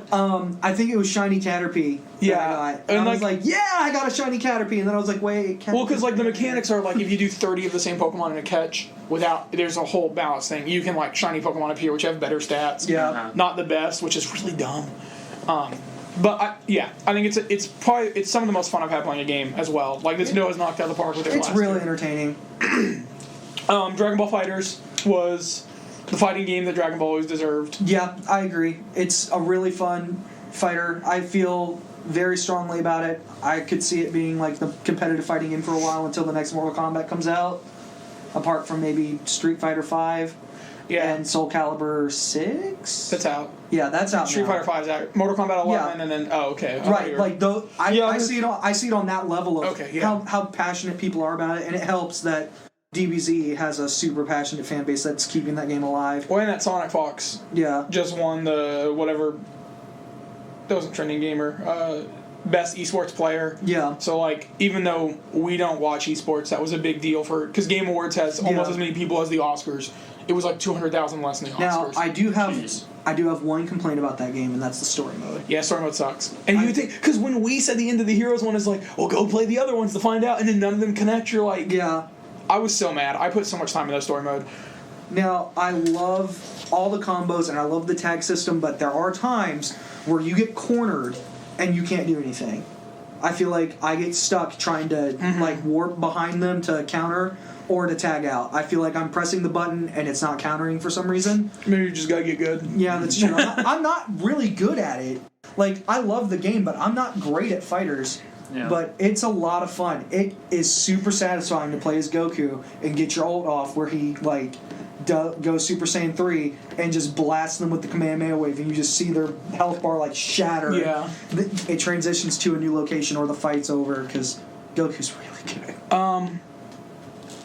I think it was shiny Caterpie. Yeah. that I got. And And I was like, yeah, I got a shiny Caterpie, and then I was like, wait, Caterpie. Well, because like the mechanics are like if you do 30 of the same Pokemon in a catch there's a whole balance thing. You can like shiny Pokemon appear which have better stats. Yeah. Not the best, which is really dumb. But I think it's some of the most fun I've had playing a game as well. Like Nintendo has knocked out of the park with their It's last really year. entertaining. Dragon Ball FighterZ was the fighting game that Dragon Ball always deserved. Yeah, I agree. It's a really fun fighter. I feel very strongly about it. I could see it being like the competitive fighting game for a while until the next Mortal Kombat comes out. Apart from maybe Street Fighter V and Soul Calibur 6. That's out. Yeah, that's out. Street now. Fighter 5's out. Mortal Kombat 11, Yeah. and then okay. Right, like though I see it. I see it on that level of Okay, yeah. how passionate people are about it, and it helps that DBZ has a super passionate fan base that's keeping that game alive. Well, and that Sonic Fox Yeah, just won the whatever. That wasn't trending gamer. Best esports player. yeah. So like, even though we don't watch esports, that was a big deal because Game Awards has almost as many people as the Oscars. It was like 200,000 less than the Now Oscars. I do Jeez. have one complaint about that game, and that's the story mode. Yeah, story mode sucks. And you would think, because when we said the end of the Heroes one is like, well, go play the other ones to find out, and then none of them connect, you're like, Yeah. I was so mad. I put so much time in that story mode. Now I love all the combos and I love the tag system, but there are times where you get cornered and you can't do anything. I feel like I get stuck trying to like warp behind them to counter or to tag out. I feel like I'm pressing the button and it's not countering for some reason. Maybe you just gotta get good. Yeah, that's true. I'm not really good at it. Like, I love the game, but I'm not great at fighters. Yeah. But it's a lot of fun. It is super satisfying to play as Goku and get your ult off where he, like, goes Super Saiyan 3 and just blasts them with the Kamehameha wave, and you just see their health bar, like, shatter. Yeah. It transitions to a new location or the fight's over because Goku's really good.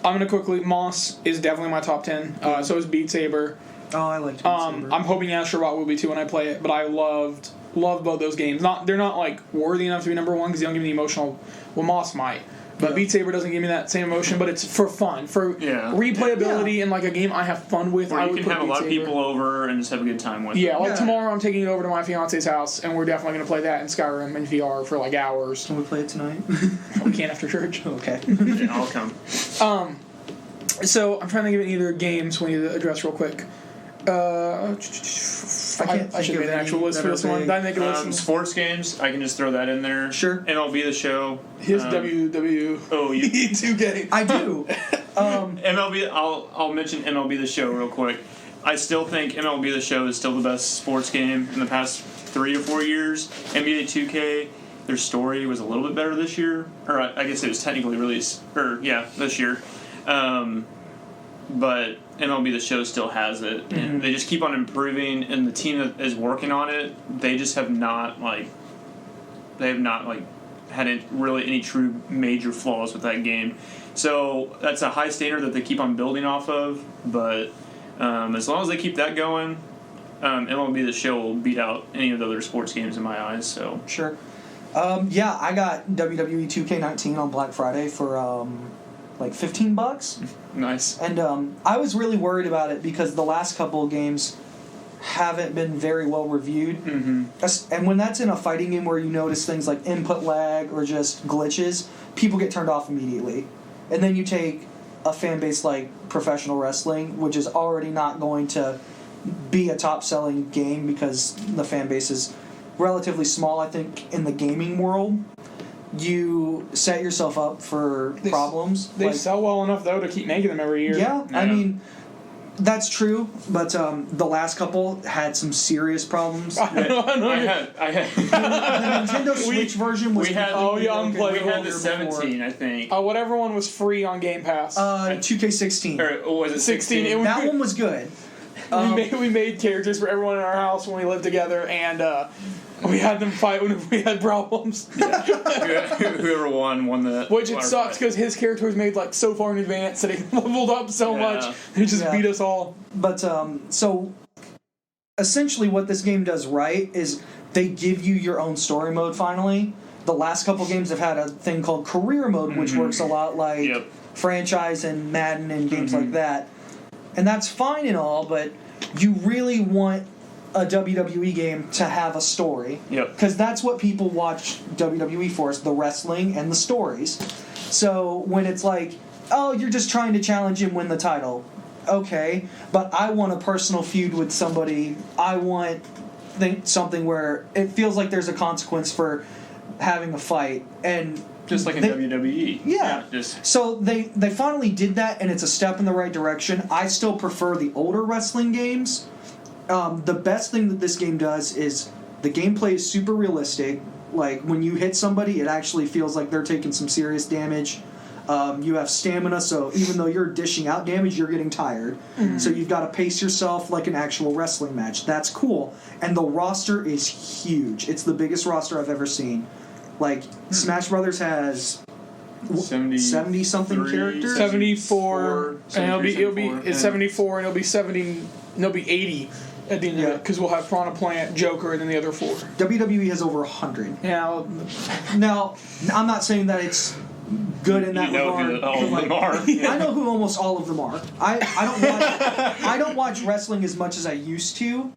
I'm gonna quickly. Moss is definitely my top 10. So is Beat Saber. Oh, I liked Beat Saber. I'm hoping Astro Bot will be too when I play it, but I loved both those games. They're not like worthy enough to be number one because they don't give me the emotional. Well, Moss might, but Beat Saber doesn't give me that same emotion. But it's for fun, for replayability and like a game I have fun with. Or I you would can put have a Beat lot of Saber. people over and just have a good time with it. Yeah, like tomorrow I'm taking it over to my fiance's house, and we're definitely going to play that in Skyrim in VR for like hours. Can we play it tonight? We can't after church. Okay. Yeah, I'll come. So I'm trying to think of any other games we need to address real quick. I should have made an actual list for this one. Did I make a list? Sports games, I can just throw that in there. Sure. MLB The Show. His WWE. Oh, you 2K. I do. MLB. I'll mention MLB The Show real quick. I still think MLB The Show is still the best sports game in the past 3 to 4 years. NBA 2K, their story was a little bit better this year, or I guess it was technically released, this year. But MLB The Show still has it, and they just keep on improving. And the team that is working on it, they just have not had really any true major flaws with that game. So that's a high standard that they keep on building off of. But as long as they keep that going, MLB The Show will beat out any of the other sports games in my eyes. So sure. I got WWE 2K19 on Black Friday for like $15. Nice. And I was really worried about it because the last couple of games haven't been very well reviewed. Mm-hmm. And when that's in a fighting game where you notice things like input lag or just glitches, people get turned off immediately. And then you take a fan base like professional wrestling, which is already not going to be a top-selling game because the fan base is relatively small, I think, in the gaming world. You set yourself up for problems. They sell well enough, though, to keep making them every year. Yeah, I mean, that's true, but the last couple had some serious problems. I had The Nintendo Switch version was unplayable. We had the 17, I think. Whatever one was free on Game Pass. 2K16. Or was it 16? That one was good. We made characters for everyone in our house when we lived together, and we had them fight when we had problems. Whoever won the... Which it sucks because his character was made like so far in advance that he leveled up so much. He just beat us all. But so essentially what this game does right is they give you your own story mode finally. The last couple games have had a thing called career mode, which works a lot like franchise and Madden and games like that. And that's fine and all, but you really want a WWE game to have a story. Because that's what people watch WWE for, is the wrestling and the stories. So when it's like, oh, you're just trying to challenge him, win the title. Okay, but I want a personal feud with somebody. I want something where it feels like there's a consequence for having a fight. And just like in WWE. Yeah. So they finally did that, and it's a step in the right direction. I still prefer the older wrestling games. The best thing that this game does is the gameplay is super realistic. Like, when you hit somebody, it actually feels like they're taking some serious damage. You have stamina, so even though you're dishing out damage, you're getting tired. So you've got to pace yourself like an actual wrestling match. That's cool. And the roster is huge. It's the biggest roster I've ever seen. Like, Smash Brothers has 70-something characters? 74, and it'll be it's 74, and it'll be 70, and it'll be 80 at the end of it, because we'll have Piranha Plant, Joker, and then the other 4. WWE has over 100. Yeah. Now, I'm not saying that it's good in that regard. Who all of them are. I know who almost all of them are. I don't watch wrestling as much as I used to.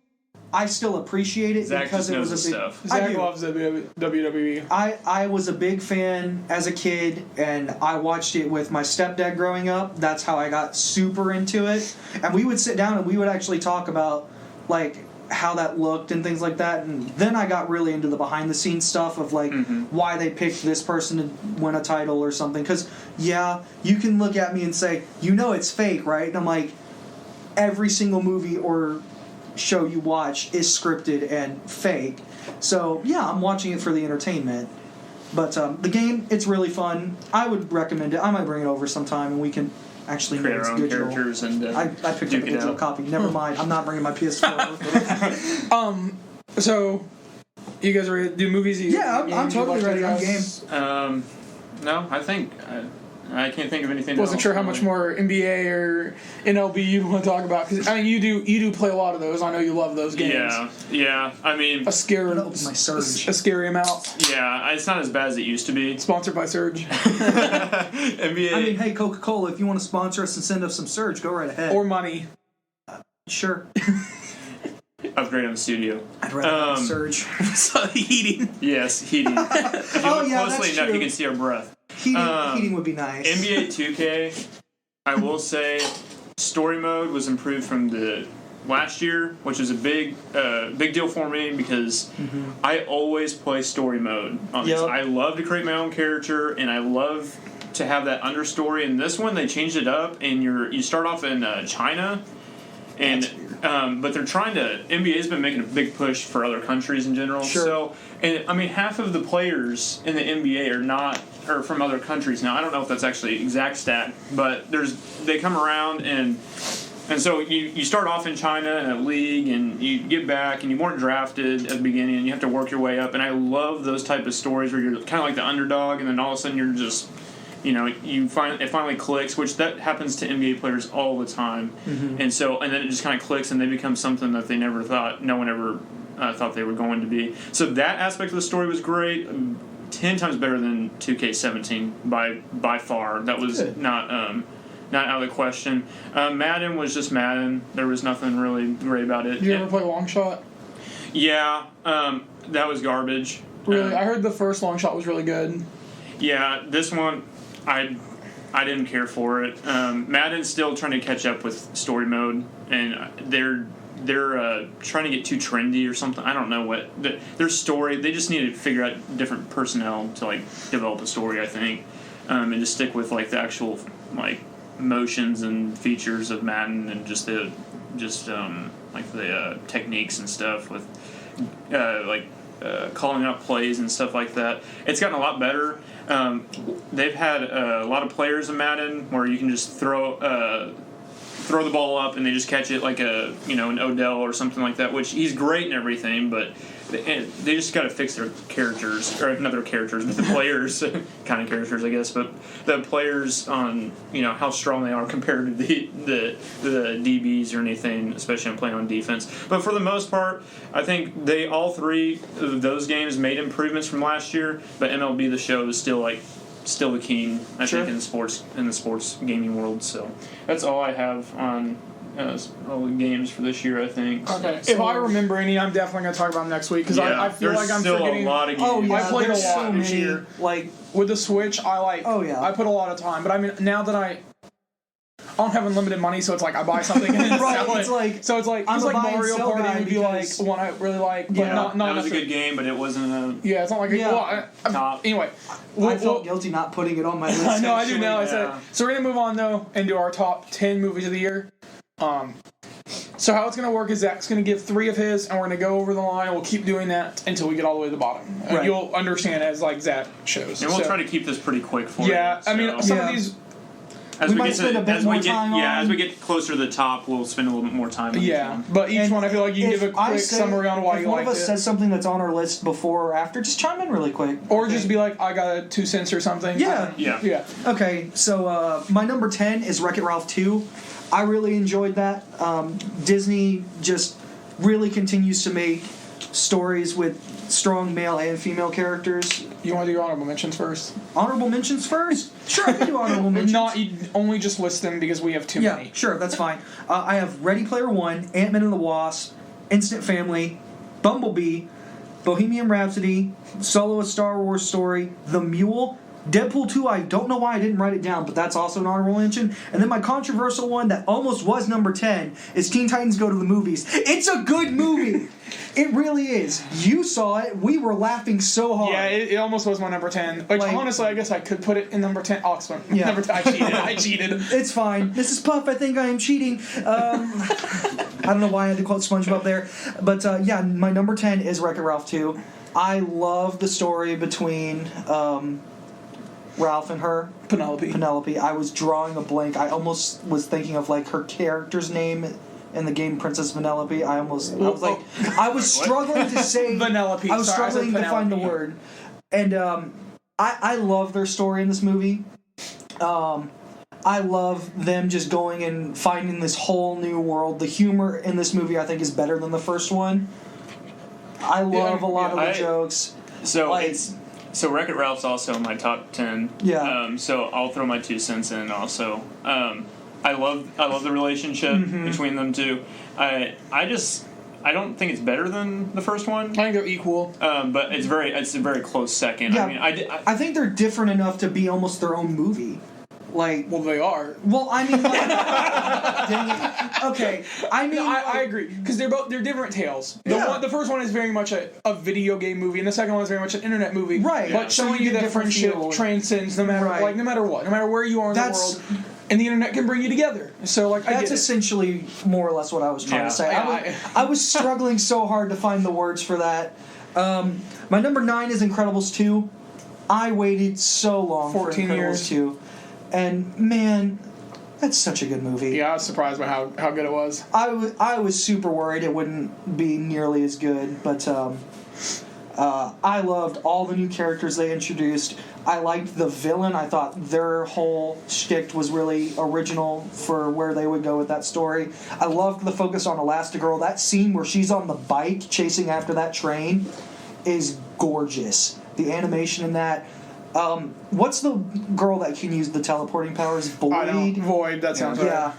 I still appreciate it Zach because just it knows was his a big. stuff. Zach loves WWE. I was a big fan as a kid, and I watched it with my stepdad growing up. That's how I got super into it. And we would sit down and we would actually talk about like how that looked and things like that. And then I got really into the behind the scenes stuff of like why they picked this person to win a title or something. Because you can look at me and say, it's fake, right? And I'm like, every single movie or show you watch is scripted and fake. So I'm watching it for the entertainment. But the game, it's really fun. I would recommend it. I might bring it over sometime and we can actually create it's our own digital. characters and I picked up a digital copy. Never mind. I'm not bringing my PS4. So you guys ready to do movies? I'm totally ready. I'm game. No, I think I can't think of anything. Wasn't sure how much more NBA or MLB you'd want to talk about, because I mean you do play a lot of those. I know you love those games. Yeah. I mean, a scary amount. Yeah, it's not as bad as it used to be. Sponsored by Surge. NBA. I mean, hey, Coca-Cola, if you want to sponsor us and send us some Surge, go right ahead. Or money. Sure. Upgrade on the studio. I'd rather have Surge. Heating. Yes, heating. If you look closely that's enough, true. you can see our breath. Heating would be nice. NBA 2K, I will say, story mode was improved from the last year, which is a big deal for me because I always play story mode on this. I love to create my own character, and I love to have that understory. And this one, they changed it up, and you start off in China, and but they're trying to. NBA's been making a big push for other countries in general. Sure. So, and I mean, half of the players in the NBA are from other countries now. I don't know if that's actually exact stat, but they come around and so you start off in China in a league, and you get back and you weren't drafted at the beginning, and you have to work your way up. And I love those type of stories where you're kind of like the underdog, and then all of a sudden you're just. It finally clicks, which that happens to NBA players all the time, and then it just kind of clicks, and they become something that no one ever thought they were going to be. So that aspect of the story was great, 10 times better than 2K17 by far. That was not out of the question. Madden was just Madden. There was nothing really great about it. Did you ever play Long Shot? Yeah, that was garbage. Really, I heard the first Long Shot was really good. Yeah, this one. I didn't care for it. Madden's still trying to catch up with story mode, and they're trying to get too trendy or something. I don't know what their story. They just need to figure out different personnel to like develop a story. I think, and just stick with like the actual like motions and features of Madden and just the techniques and stuff with calling out plays and stuff like that. It's gotten a lot better. They've had a lot of players in Madden where you can just throw the ball up and they just catch it like an Odell or something like that, which he's great and everything, but they just got to fix their characters, or not their characters, but the players, kind of characters, I guess, but the players on how strong they are compared to the DBs or anything, especially on playing on defense. But for the most part, I think all three of those games made improvements from last year, but MLB The Show is still the king, I think, in the sports gaming world. So that's all I have on all the games for this year, I think. Okay. If I remember any, I'm definitely going to talk about them next week, because I feel like I'm forgetting. A lot of games. Oh, yeah, I played a lot so this many, year. Like with the Switch, I put a lot of time. But I mean, now that I don't have unlimited money, so it's like I buy something and then sell it. So it's like Mario Party would be like one I really like, but not that was a good game, but it wasn't a it's not like top. Anyway, I felt guilty not putting it on my list. I know, I do now. Yeah. I said it. So we're gonna move on though and do our top 10 movies of the year. So how it's going to work is Zach's going to give 3 of his, and we're going to go over the line. We'll keep doing that until we get all the way to the bottom. And you'll understand as Zach shows. And we'll try to keep this pretty quick for you. Yeah, I mean, some of these... As we get closer to the top, we'll spend a little bit more time on each one. But each one I feel like you can give a quick summary on why you liked it. If one of us says something that's on our list before or after, just chime in really quick. Or just be like, I got a 2 cents or something. Yeah. Okay, so my number 10 is Wreck-It Ralph 2. I really enjoyed that. Disney just really continues to make stories with strong male and female characters. You want to do your honorable mentions first? Honorable mentions first? Sure, I can do honorable mentions. You only just list them because we have too many. Yeah, sure, that's fine. I have Ready Player One, Ant-Man and the Wasp, Instant Family, Bumblebee, Bohemian Rhapsody, Solo: A Star Wars Story, The Mule, Deadpool 2, I don't know why I didn't write it down, but that's also an honorable mention. And then my controversial one that almost was number 10 is Teen Titans Go to the Movies. It's a good movie! It really is. You saw it. We were laughing so hard. Yeah, it almost was my number 10. Like honestly, I guess I could put it in number 10. I'll explain. Yeah. Number 10. I cheated. It's fine. Mrs. Puff, I think I am cheating. I don't know why I had to quote SpongeBob there. But my number 10 is Wreck-It Ralph 2. I love the story between... Ralph and her. Penelope. I was drawing a blank. I almost was thinking of like her character's name in the game Princess Vanellope. I was struggling to say Vanellope. I was struggling to find the word. And I love their story in this movie. I love them just going and finding this whole new world. The humor in this movie, I think, is better than the first one. I love a lot of the jokes. So Wreck-It Ralph's also in my top 10. Yeah. So I'll throw my 2 cents in also. I love the relationship between them two. I don't think it's better than the first one. I think they're equal. But it's a very close second. Yeah, I mean, I think they're different enough to be almost their own movie. Like, well, they are. Well, I mean, like, dang it. Okay, I mean, No, I agree because they're different tales. The first one is very much a video game movie, and the second one is very much an internet movie. Right. But showing you that friendship transcends no matter no matter what, no matter where you are in the world, and the internet can bring you together. So like, that's essentially more or less what I was trying to say. I was struggling so hard to find the words for that. My number 9 is Incredibles 2. I waited so long 14 for Incredibles years. 2. And man, that's such a good movie. Yeah, I was surprised by how good it was. I was super worried it wouldn't be nearly as good, but I loved all the new characters they introduced. I liked the villain. I thought their whole shtick was really original for where they would go with that story. I loved the focus on Elastigirl. That scene where she's on the bike chasing after that train is gorgeous. The animation in that. What's the girl that can use the teleporting powers? Void? Void, that sounds right. Yeah.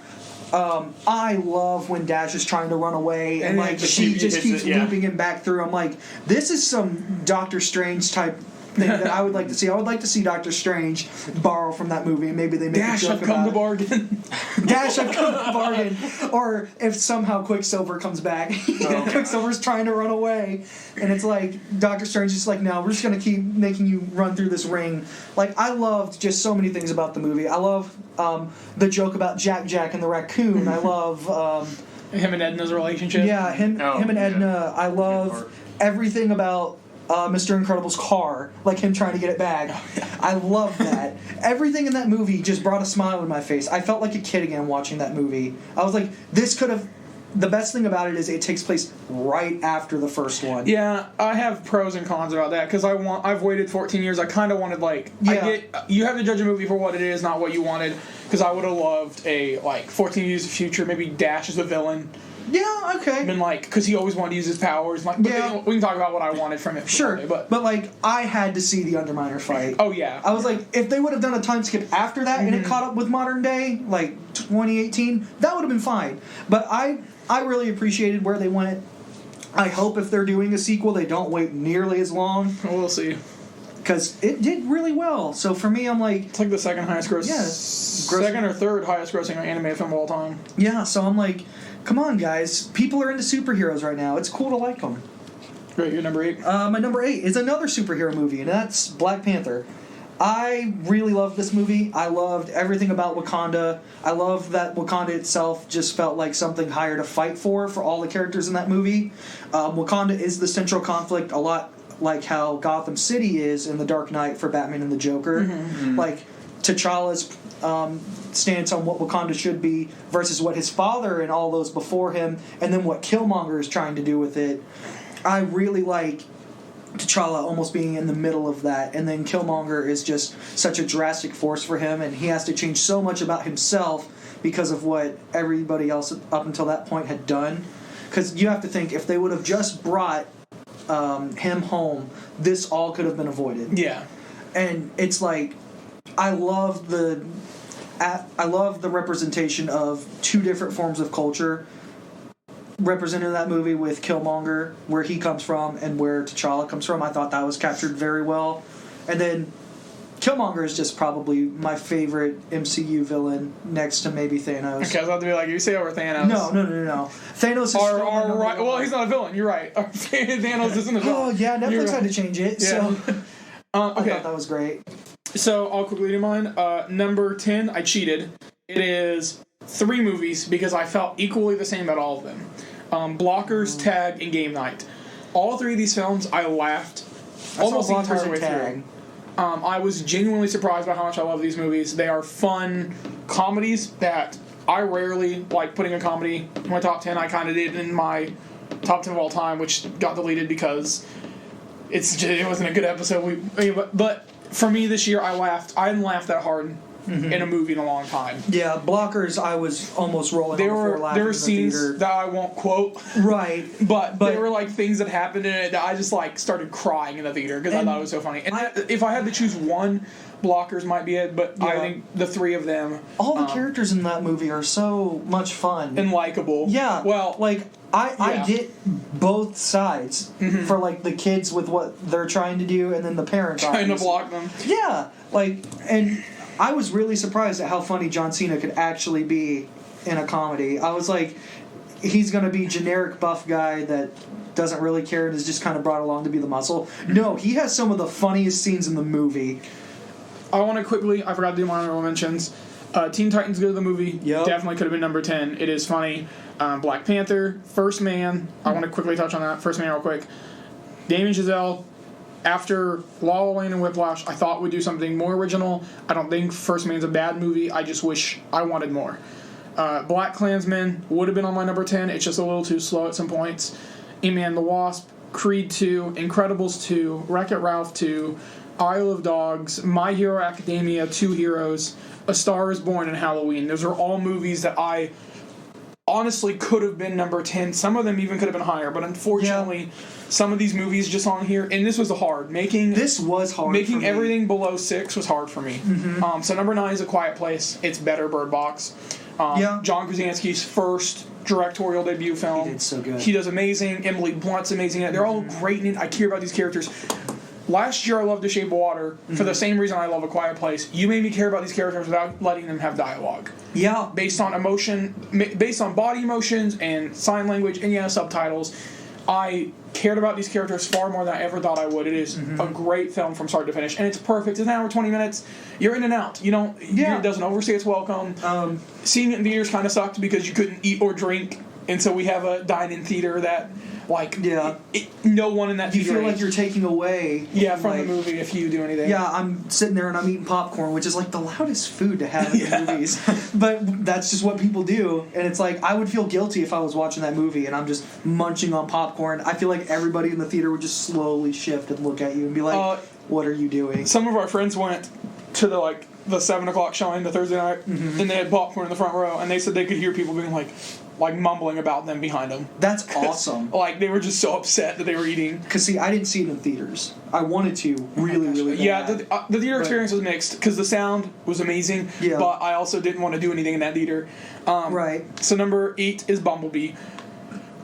I love when Dash is trying to run away and like she just keeps looping him back through. I'm like, this is some Doctor Strange type thing that I would like to see. I would like to see Doctor Strange borrow from that movie and maybe they make Dash, a joke I've come about to bargain. Dash, I've come to bargain. Or if somehow Quicksilver comes back and Quicksilver's trying to run away and it's like Doctor Strange is like, no, we're just going to keep making you run through this ring. Like, I loved just so many things about the movie. I love the joke about Jack and the raccoon. I love him and Edna's relationship. Yeah, him and Edna. I love everything about Mr. Incredible's car, like him trying to get it back. I love that. Everything in that movie just brought a smile to my face. I felt like a kid again watching that movie. I was like, this could have... The best thing about it is it takes place right after the first one. Yeah, I have pros and cons about that because I've waited 14 years. I kind of wanted you have to judge a movie for what it is, not what you wanted. Because I would have loved a 14 years of future, maybe Dash as the villain. Yeah, okay. Been because he always wanted to use his powers. We can talk about what I wanted from it. Sure, but I had to see the Underminer fight. Oh yeah, I was like, if they would have done a time skip after that and it caught up with modern day, like 2018, that would have been fine. But I really appreciated where they went. I hope if they're doing a sequel, they don't wait nearly as long. We'll see. Because it did really well. So for me, I'm like... It's like the second highest gross... Yeah. Second or third highest grossing anime film of all time. Yeah, so I'm like, come on, guys. People are into superheroes right now. It's cool to like them. Great, you're number 8. My number 8 is another superhero movie, and that's Black Panther. I really loved this movie. I loved everything about Wakanda. I loved that Wakanda itself just felt like something higher to fight for all the characters in that movie. Wakanda is the central conflict, a lot like how Gotham City is in The Dark Knight for Batman and the Joker. Mm-hmm. Like, T'Challa's stance on what Wakanda should be versus what his father and all those before him, and then what Killmonger is trying to do with it. I really like T'Challa almost being in the middle of that, and then Killmonger is just such a drastic force for him, and he has to change so much about himself because of what everybody else up until that point had done. Because you have to think, if they would have just brought him home, this all could have been avoided. Yeah. And it's like, I love the representation of two different forms of culture represented in that movie with Killmonger, where he comes from and where T'Challa comes from. I thought that was captured very well. And then Killmonger is just probably my favorite MCU villain next to maybe Thanos. Okay, I was about to be like, you say over Thanos. No. Thanos is still right. Well, he's not a villain. You're right. Thanos isn't a villain. Oh, yeah, Netflix had to change it. Yeah. So I thought that was great. So I'll quickly do mine. Number 10, I cheated. It is 3 movies because I felt equally the same about all of them. Blockers, Tag, and Game Night. All 3 of these films, I laughed almost the entire way through. I was genuinely surprised by how much I love these movies. They are fun comedies that I rarely like putting a comedy in my top 10. I kind of did in my top 10 of all time, which got deleted because it wasn't a good episode. But for me this year, I laughed. I didn't laugh that hard in a movie in a long time. Yeah, Blockers, I was almost rolling on the floor laughing There were in the scenes theater. that I won't quote, Right. but there were like things that happened in it that I just like started crying in the theater because I thought it was so funny. And if I had to choose one, Blockers might be it, but I think the three of them, all the characters in that movie are so much fun and likable. Yeah. Well, like I get both sides for like the kids with what they're trying to do, and then the parents trying to obviously. block them. Yeah, like, and I was really surprised at how funny John Cena could actually be in a comedy. I was like, he's gonna be generic buff guy that doesn't really care and is just kind of brought along to be the muscle. No, he has some of the funniest scenes in the movie. I want to quickly, I forgot to do my honorable mentions. Teen Titans Go to the movie. Yep. Definitely could have been number 10. It is funny. Black Panther, First Man. I want to quickly touch on that. First Man real quick. Damien Chazelle, after La La Land and Whiplash, I thought would do something more original. I don't think First Man's a bad movie. I just wish I wanted more. Black Klansman would have been on my number 10. It's just a little too slow at some points. Ant-Man and the Wasp, Creed 2, Incredibles 2, Wreck-It Ralph 2, Isle of Dogs, My Hero Academia, Two Heroes, A Star is Born, and Halloween. Those are all movies that I honestly could have been number 10. Some of them even could have been higher, but unfortunately, some of these movies just on here, and this was hard. This was hard. Making for me. everything below 6 was hard for me. So number 9 is A Quiet Place. It's better, Bird Box. John Krasinski's first directorial debut film. He did so good. He does amazing. Emily Blunt's amazing. They're all great in it. I care about these characters. Last year I loved The Shape of Water for the same reason I love A Quiet Place. You made me care about these characters without letting them have dialogue. Yeah. Based on emotion, based on body emotions and sign language and subtitles. I cared about these characters far more than I ever thought I would. It is a great film from start to finish, and it's perfect. It's an hour 20 minutes. You're in and out. You don't. It doesn't overstay its welcome. Seeing it in theaters kind of sucked because you couldn't eat or drink, and so we have a dine-in theater that, no one in that You theater. feel like you're taking away. from the movie if you do anything. Yeah, I'm sitting there and I'm eating popcorn, which is like the loudest food to have in the movies. But that's just what people do. And it's like, I would feel guilty if I was watching that movie and I'm just munching on popcorn. I feel like everybody in the theater would just slowly shift and look at you and be like, what are you doing? Some of our friends went to the 7 o'clock showing the Thursday night, and they had popcorn in the front row, and they said they could hear people being like mumbling about them behind them. That's awesome. Like, they were just so upset that they were eating. Because, see, I didn't see it in theaters. I wanted to really, really bad. Yeah, the theater experience was mixed, because the sound was amazing, but I also didn't want to do anything in that theater. Right. So number 8 is Bumblebee.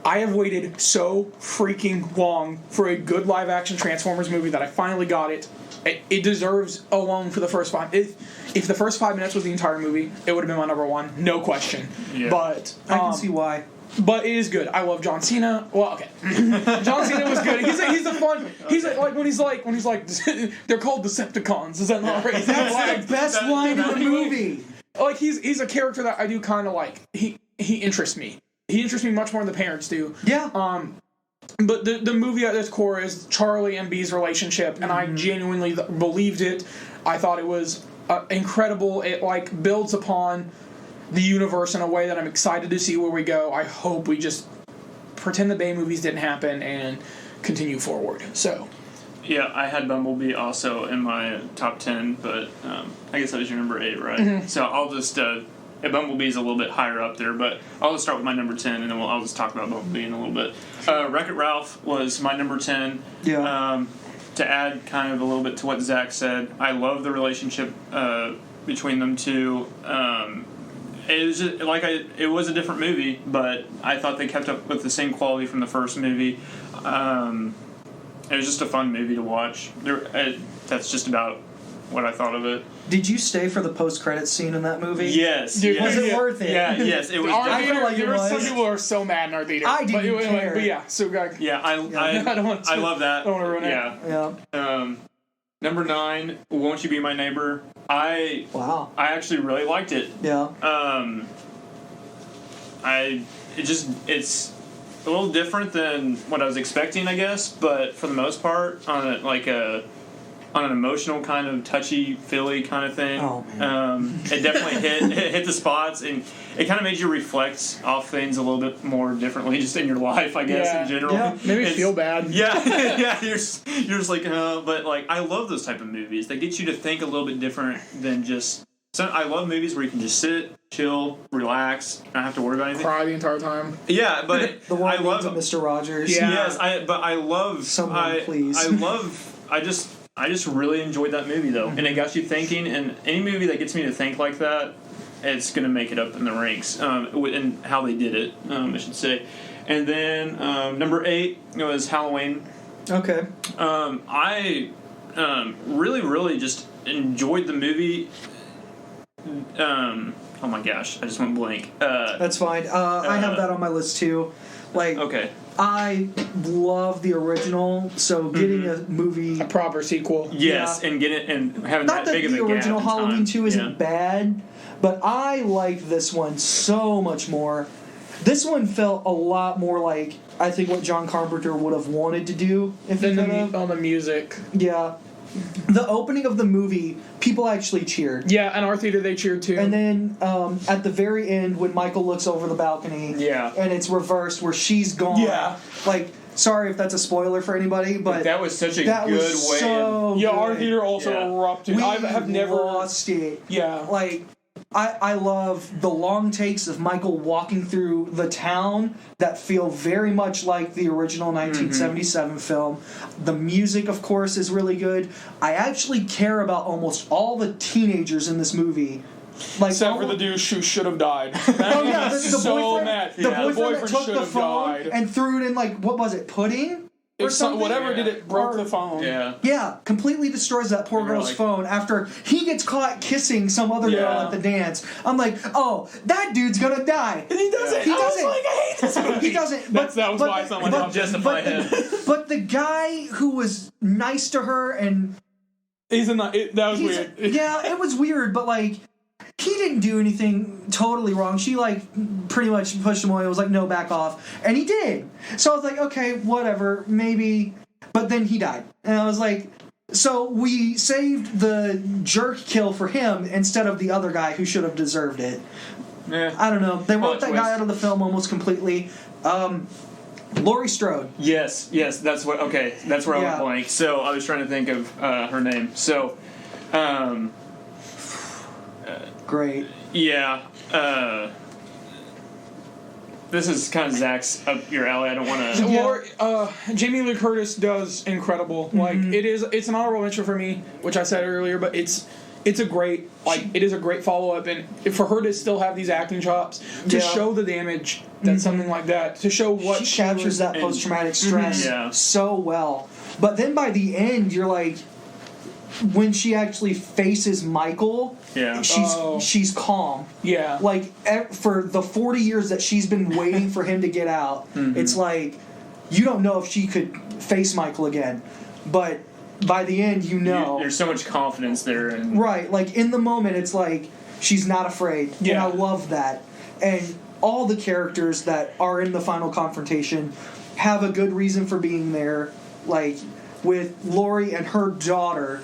I have waited so freaking long for a good live-action Transformers movie that I finally got it. It deserves alone for the first 5. If the first 5 minutes was the entire movie, it would have been my number 1, no question. Yeah. But I can see why. But it is good. I love John Cena. Well, okay, John Cena was good. He's a fun. He's like when he's like they're called Decepticons. Is that not right? That's the best line in the movie. Like he's a character that I do kind of like. He interests me. He interests me much more than the parents do. Yeah. But the movie at its core is Charlie and Bee's relationship, and I genuinely believed it. I thought it was incredible. It builds upon the universe in a way that I'm excited to see where we go. I hope we just pretend the Bay movies didn't happen and continue forward. So. Yeah, I had Bumblebee also in my top 10, but I guess that was your number 8, right? Mm-hmm. So I'll just... Bumblebee's a little bit higher up there, but I'll just start with my number 10, and then I'll just talk about Bumblebee in a little bit. Wreck-It Ralph was my number 10. Yeah. To add kind of a little bit to what Zach said, I love the relationship between them two. It was just, it was a different movie, but I thought they kept up with the same quality from the first movie. It was just a fun movie to watch. That's just about what I thought of it. Did you stay for the post-credits scene in that movie? Yes. Dude, was it worth it? Yeah, yes, it was. I feel like it was. Some people are so mad in our theater. I didn't care. But yeah, so we got. Yeah, I love that. I don't want to ruin it. Yeah. Number 9, Won't You Be My Neighbor? Wow. I actually really liked it. Yeah. It's a little different than what I was expecting, I guess, but for the most part, on an emotional kind of touchy-feely kind of thing. Oh, man. It definitely hit the spots, and it kind of made you reflect off things a little bit more differently just in your life, I guess, in general. Yeah, maybe feel bad. Yeah, yeah, you're just like, but I love those type of movies. They get you to think a little bit different than just So I love movies where you can just sit, chill, relax, not have to worry about anything. Cry the entire time. Yeah, but The one I love of Mr. Rogers. Yeah. Yes, I love Someone, please. I just really enjoyed that movie though, and it got you thinking. And any movie that gets me to think like that, it's gonna make it up in the ranks. And how they did it, I should say. And then number 8 was Halloween. Okay. I really just enjoyed the movie. Oh my gosh, I just went blank. That's fine. I have that on my list too. Like, Okay. I love the original, so getting a movie. A proper sequel. Yes, and get it and having Not that that big of the a gap original in Halloween time. 2 isn't Yeah. bad, but I like this one so much more. This one felt a lot more like, I think, what John Carpenter would have wanted to do if he Then could have. on the music. Yeah. The opening of the movie, people actually cheered. Yeah, and our theater they cheered too. And then at the very end, when Michael looks over the balcony, Yeah. and it's reversed where she's gone. Yeah. Like, sorry if that's a spoiler for anybody, but That was such a that good was way. so yeah, good. our theater also Yeah. erupted. We I have never. lost it. Yeah. Like, I love the long takes of Michael walking through the town that feel very much like the original 1977 film. The music, of course, is really good. I actually care about almost all the teenagers in this movie. Like, Except for the dude who should have died. Oh yeah, the so boyfriend. mad. The Yeah. boyfriend that took should the have phone died. and threw it in, like, what was it, pudding? Or If some, something? whatever did Yeah. it broke Or- the phone. Yeah. Yeah, completely destroys that poor And you're girl's like- phone after he gets caught kissing some other girl Yeah. at the dance. I'm like, oh, that dude's gonna die. And he doesn't. He I was doesn't. like, I hate this movie. He doesn't. That was why it's not my top 10. Justify him. But the guy who was nice to her and That was he's, weird. yeah, it was weird, but like he didn't do anything totally wrong. She like pretty much pushed him away. It was like, no, back off, and he did. So I was like, okay, whatever, maybe. But then he died, and I was like, so we saved the jerk kill for him instead of the other guy who should have deserved it. Yeah. I don't know. They wrote that twist. guy out of the film almost completely. Laurie Strode. Yes, that's what. Okay, that's where I Yeah. went blank. So I was trying to think of her name. So, Great. yeah. This is kind of Zach's up your alley. I don't want to. Or, Jamie Lee Curtis does incredible. Like it's an honorable mention for me, which I said earlier, but it's a great it is a great follow up, and for her to still have these acting chops to Yeah. show the damage that something like that, to show what She captures that post traumatic stress Yeah. so well. But then by the end, you're like, when she actually faces Michael, Yeah. she's calm. Yeah. Like for the 40 years that she's been waiting for him to get out, it's like you don't know if she could face Michael again, but by the end, you know. There's so much confidence there, and Right, like in the moment, it's like she's not afraid, and Yeah. I love that. And all the characters that are in the final confrontation have a good reason for being there. Like with Laurie and her daughter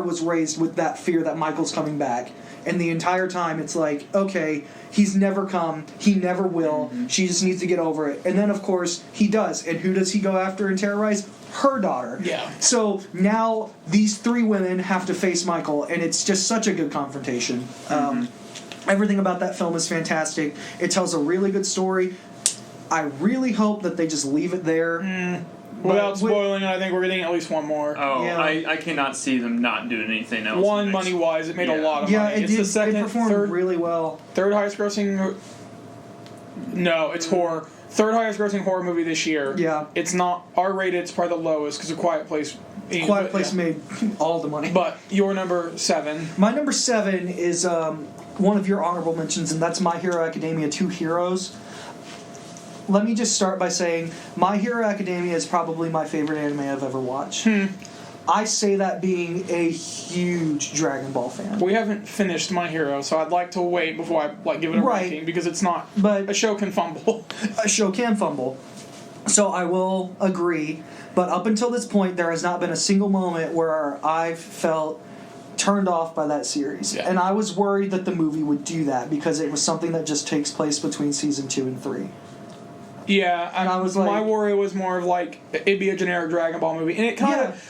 was raised with that fear that Michael's coming back, and the entire time it's like, okay, he's never come, he never will. She just needs to get over it. And then of course he does, and who does he go after and terrorize? Her daughter. Yeah. So now these three women have to face Michael, and it's just such a good confrontation. Everything about that film is fantastic. It tells a really good story. I really hope that they just leave it there. Without spoiling it, I think we're getting at least one more. Yeah. I cannot see them not doing anything else. One next. money wise, it made a Yeah. lot of Yeah, money. it It's did. the second, It performed third, really well. third highest grossing. No, it's horror. Third highest grossing horror movie this year. Yeah. It's not R rated. It's probably the lowest because A Quiet Place. Quiet Place yeah. made all the money. But your number 7. My number 7 is one of your honorable mentions, and that's My Hero Academia 2 Heroes. Let me just start by saying My Hero Academia is probably my favorite anime I've ever watched. I say that being a huge Dragon Ball fan. We haven't finished My Hero, so I'd like to wait before I give it a Right. ranking because it's not. But A show can fumble. a show can fumble. So I will agree, but up until this point, there has not been a single moment where I've felt turned off by that series. Yeah. And I was worried that the movie would do that because it was something that just takes place between season 2 and 3. Yeah, And I was like- my worry was more of like it'd be a generic Dragon Ball movie, and it kind of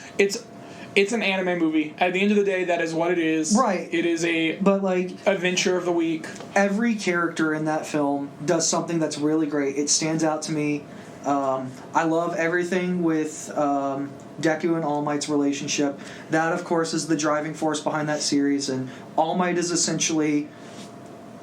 it's an anime movie. At the end of the day, that is what it is. Right. It is a But like adventure of the week. every character in that film does something that's really great. It stands out to me. I love everything with Deku and All Might's relationship. That, of course, is the driving force behind that series. And All Might is essentially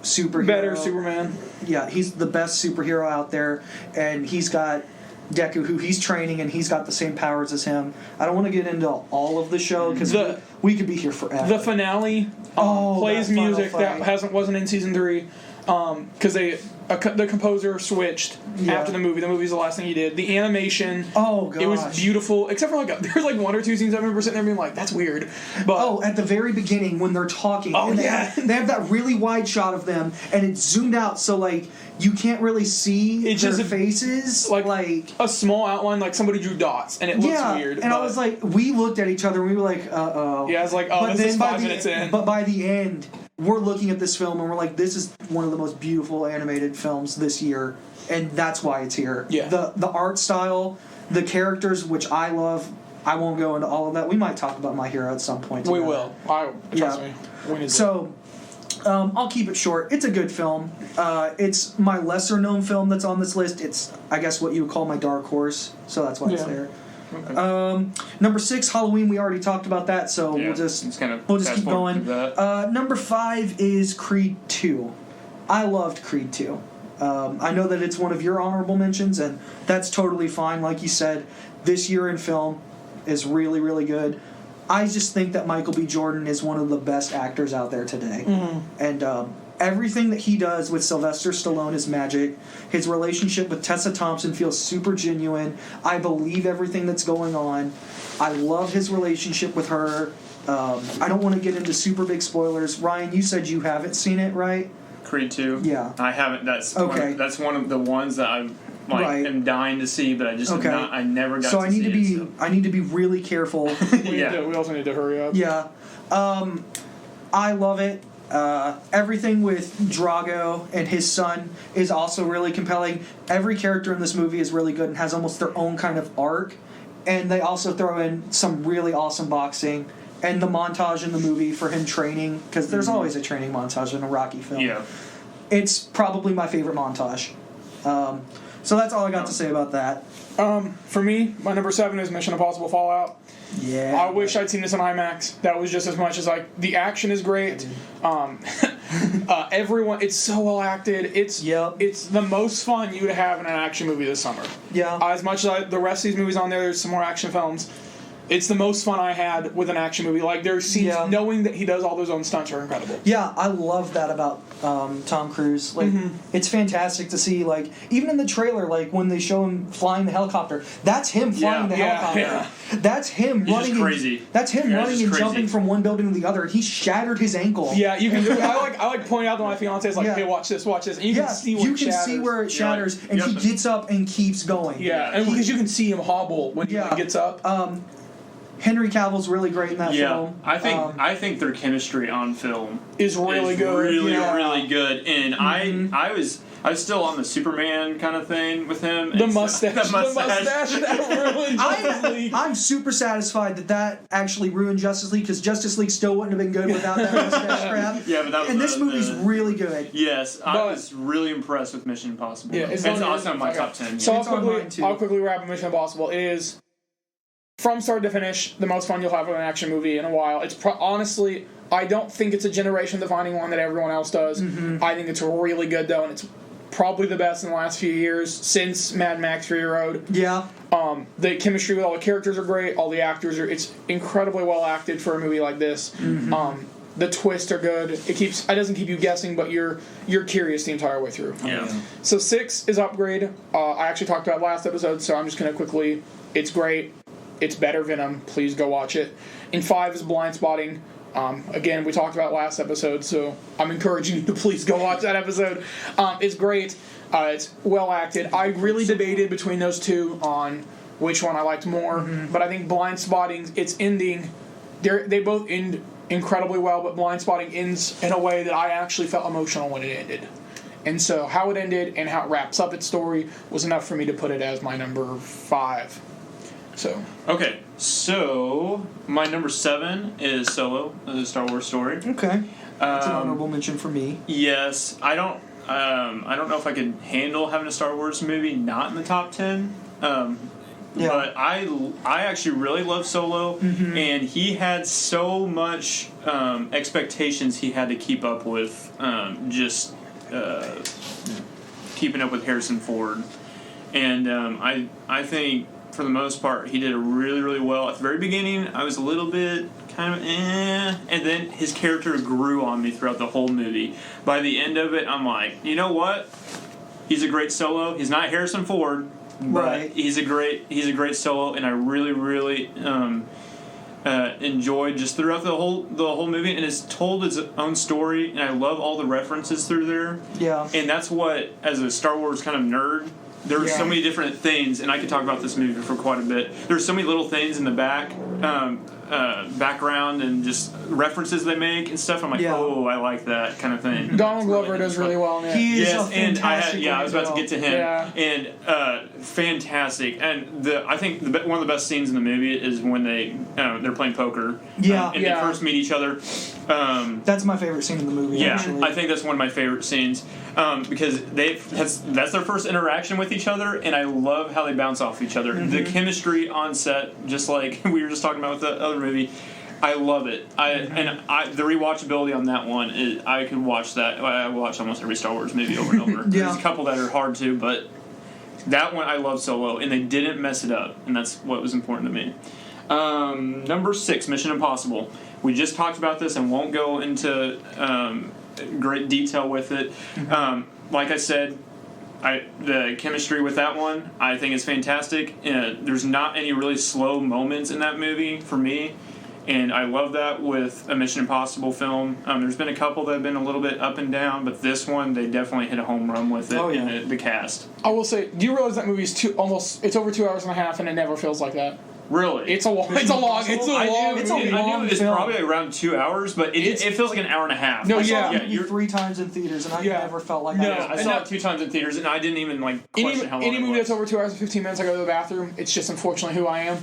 superhero. Better Superman. Yeah, he's the best superhero out there, and he's got Deku, who he's training, and he's got the same powers as him. I don't want to get into all of the show because we could be here forever. The finale plays music that wasn't in season 3 because the composer switched after the movie. The movie's the last thing he did. The animation, it was beautiful, except for there's like 1 or 2 scenes I remember sitting there being like, that's weird. But at the very beginning when they're talking, they have that really wide shot of them, and it's zoomed out, so like you can't really see their faces, like a small outline, like somebody drew dots, and it looks weird. And I was like, we looked at each other and we were like, uh-oh. Yeah, I was like, oh, this is 5 minutes in. But by the end, we're looking at this film and we're like, this is one of the most beautiful animated films this year, and that's why it's here. Yeah. The art style, the characters, which I love. I won't go into all of that. We might talk about My Hero at some point together. We will. Trust me. We need so, I'll keep it short. It's a good film. It's my lesser-known film that's on this list. It's, I guess, what you would call my dark horse, so that's why it's there. Okay. Number 6, Halloween. We already talked about that, so we'll just keep going. Number 5 is Creed 2. I loved Creed 2. I know that it's one of your honorable mentions, and that's totally fine. Like you said, this year in film is really, really good. I just think that Michael B. Jordan is one of the best actors out there today. Mm-hmm. And everything that he does with Sylvester Stallone is magic. His relationship with Tessa Thompson feels super genuine. I believe everything that's going on. I love his relationship with her. I don't want to get into super big spoilers. Ryan, you said you haven't seen it, right? Creed 2? Yeah. I haven't. That's one of the ones that I'm am dying to see, but I just I never got to see it. I need to be really careful. We also need to hurry up. Yeah. I love it. Everything with Drago and his son is also really compelling. Every character in this movie is really good and has almost their own kind of arc. And they also throw in some really awesome boxing. And the montage in the movie for him training, because there's always a training montage in a Rocky film. Yeah. It's probably my favorite montage. So that's all I got to say about that. For me, my number 7 is Mission Impossible Fallout. Yeah. I wish I'd seen this in IMAX. That was just as much as the action is great. Everyone, it's so well acted. It's the most fun you would have in an action movie this summer. Yeah. As much as the rest of these movies on there's some more action films. It's the most fun I had with an action movie. Like, there's scenes, knowing that he does all those own stunts are incredible. Yeah, I love that about Tom Cruise. Like, it's fantastic to see, like, even in the trailer, like, when they show him flying the helicopter, that's him flying the helicopter. Yeah. That's him running. Crazy. That's him running and jumping from one building to the other, and he shattered his ankle. Yeah, you can. I point out to my fiance, hey, watch this, and you can see where it shatters. See where it shatters, and he gets up and keeps going. Yeah, and because you can see him hobble when he gets up. Henry Cavill's really great in that film. I think their chemistry on film is really good. Really good. And I was still on the Superman kind of thing with him. The mustache. That ruined I'm super satisfied that actually ruined Justice League, because Justice League still wouldn't have been good without that mustache crap. Yeah, but that was this movie's really good. Yes, I was really impressed with Mission Impossible. Yeah, it's also in my top 10. So I'll quickly wrap up Mission Impossible. It is, from start to finish, the most fun you'll have with an action movie in a while. It's honestly, I don't think it's a generation-defining one that everyone else does. Mm-hmm. I think it's really good, though, and it's probably the best in the last few years since Mad Max Fury Road. Yeah. The chemistry with all the characters are great. All the actors are. It's incredibly well acted for a movie like this. Mm-hmm. The twists are good. It doesn't keep you guessing, but you're curious the entire way through. Yeah. So 6 is Upgrade. I actually talked about it last episode, so I'm just gonna quickly. It's great. It's better Venom. Please go watch it. And 5 is Blind Spotting. Again, we talked about last episode, so I'm encouraging you to please go watch that episode. It's great. It's well acted. I really debated between those two on which one I liked more, but I think Blind Spotting, its ending, they both end incredibly well, but Blind Spotting ends in a way that I actually felt emotional when it ended. And so how it ended and how it wraps up its story was enough for me to put it as my number 5. So Okay, so my number 7 is Solo, the Star Wars story. Okay. That's an honorable mention for me. Yes, I don't know if I could handle having a Star Wars movie not in the top 10. Yeah. But I actually really love Solo, and he had so much expectations he had to keep up with, just keeping up with Harrison Ford, and I think for the most part he did really, really well. At the very beginning, I was a little bit kind of and then his character grew on me throughout the whole movie. By the end of it, I'm like, you know what? He's a great Solo. He's not Harrison Ford. But Right. he's a great Solo, and I really, really enjoyed just throughout the whole movie, and it's told its own story, and I love all the references through there. Yeah. And that's what, as a Star Wars kind of nerd, there's so many different things, and I could talk about this movie for quite a bit. There's so many little things in the background and just references they make and stuff. I'm like, oh, I like that kind of thing. Donald Glover does really well in it. He is Yes, a and fantastic I was about to get to him. Yeah. And fantastic. And I think one of the best scenes in the movie is when they're playing poker. Yeah. And they first meet each other. That's my favorite scene in the movie, Yeah, actually. I think that's one of my favorite scenes because that's their first interaction with each other, and I love how they bounce off each other. The chemistry on set, just like we were just talking about with the other movie, I love it. The rewatchability on that one is I could watch that. I watch almost every Star Wars movie over and over. There's a couple that are hard to, but that one I love Solo, and they didn't mess it up, and that's what was important to me. Number 6, Mission Impossible. We just talked about this and won't go into great detail with it. Like I said, the chemistry with that one I think is fantastic. There's not any really slow moments in that movie for me, and I love that with a Mission Impossible film. There's been a couple that have been a little bit up and down, but this one they definitely hit a home run with it in the cast. I will say, do you realize that movie is it's over 2 hours and a half, and it never feels like that? Really? It's a long movie. I knew it was film. probably around 2 hours, but it feels like an hour and a half. No, I saw yeah. the movie 3 times in theaters, and I never felt like I saw it 2 times in theaters, and I didn't even question how long any it movie was. that's over 2 hours and 15 minutes, I go to the bathroom. It's just unfortunately who I am.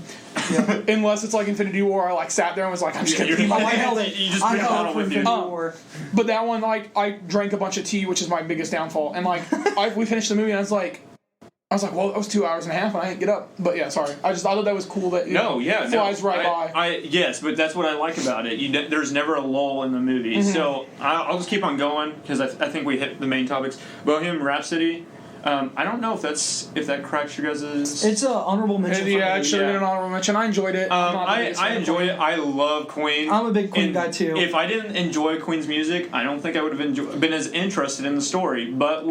Yeah. Unless it's like Infinity War, I sat there and was like, I'm just gonna pee my I held pants. it. You just I bring a held bottle it for with you. Infinity War. But that one, I drank a bunch of tea, which is my biggest downfall. And we finished the movie, and I was like, well, it was 2 hours and a half, and I didn't get up. But yeah, sorry. I thought that was cool that flies right by. Yes, but that's what I like about it. There's never a lull in the movie. So I'll just keep on going because I think we hit the main topics. Bohemian Rhapsody. I don't know if that cracks your guys'. It's an honorable mention. Yeah, it should have been an honorable mention. I enjoyed it. I enjoy it. I love Queen. I'm a big Queen guy too. If I didn't enjoy Queen's music, I don't think I would have been as interested in the story. But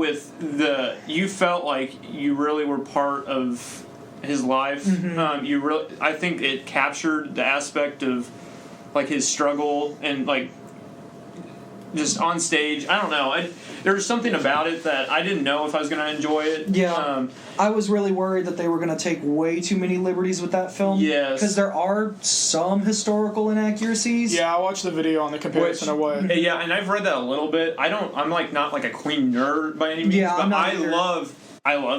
you felt like you really were part of his life. I think it captured the aspect of like his struggle and like just on stage. I don't know. There was something about it that I didn't know if I was going to enjoy it. Yeah. I was really worried that they were going to take way too many liberties with that film. Yes. Because there are some historical inaccuracies. Yeah, I watched the video on the comparison of what. Yeah, and I've read that a little bit. I'm not like a Queen nerd by any means, Yeah, but I'm not I either. love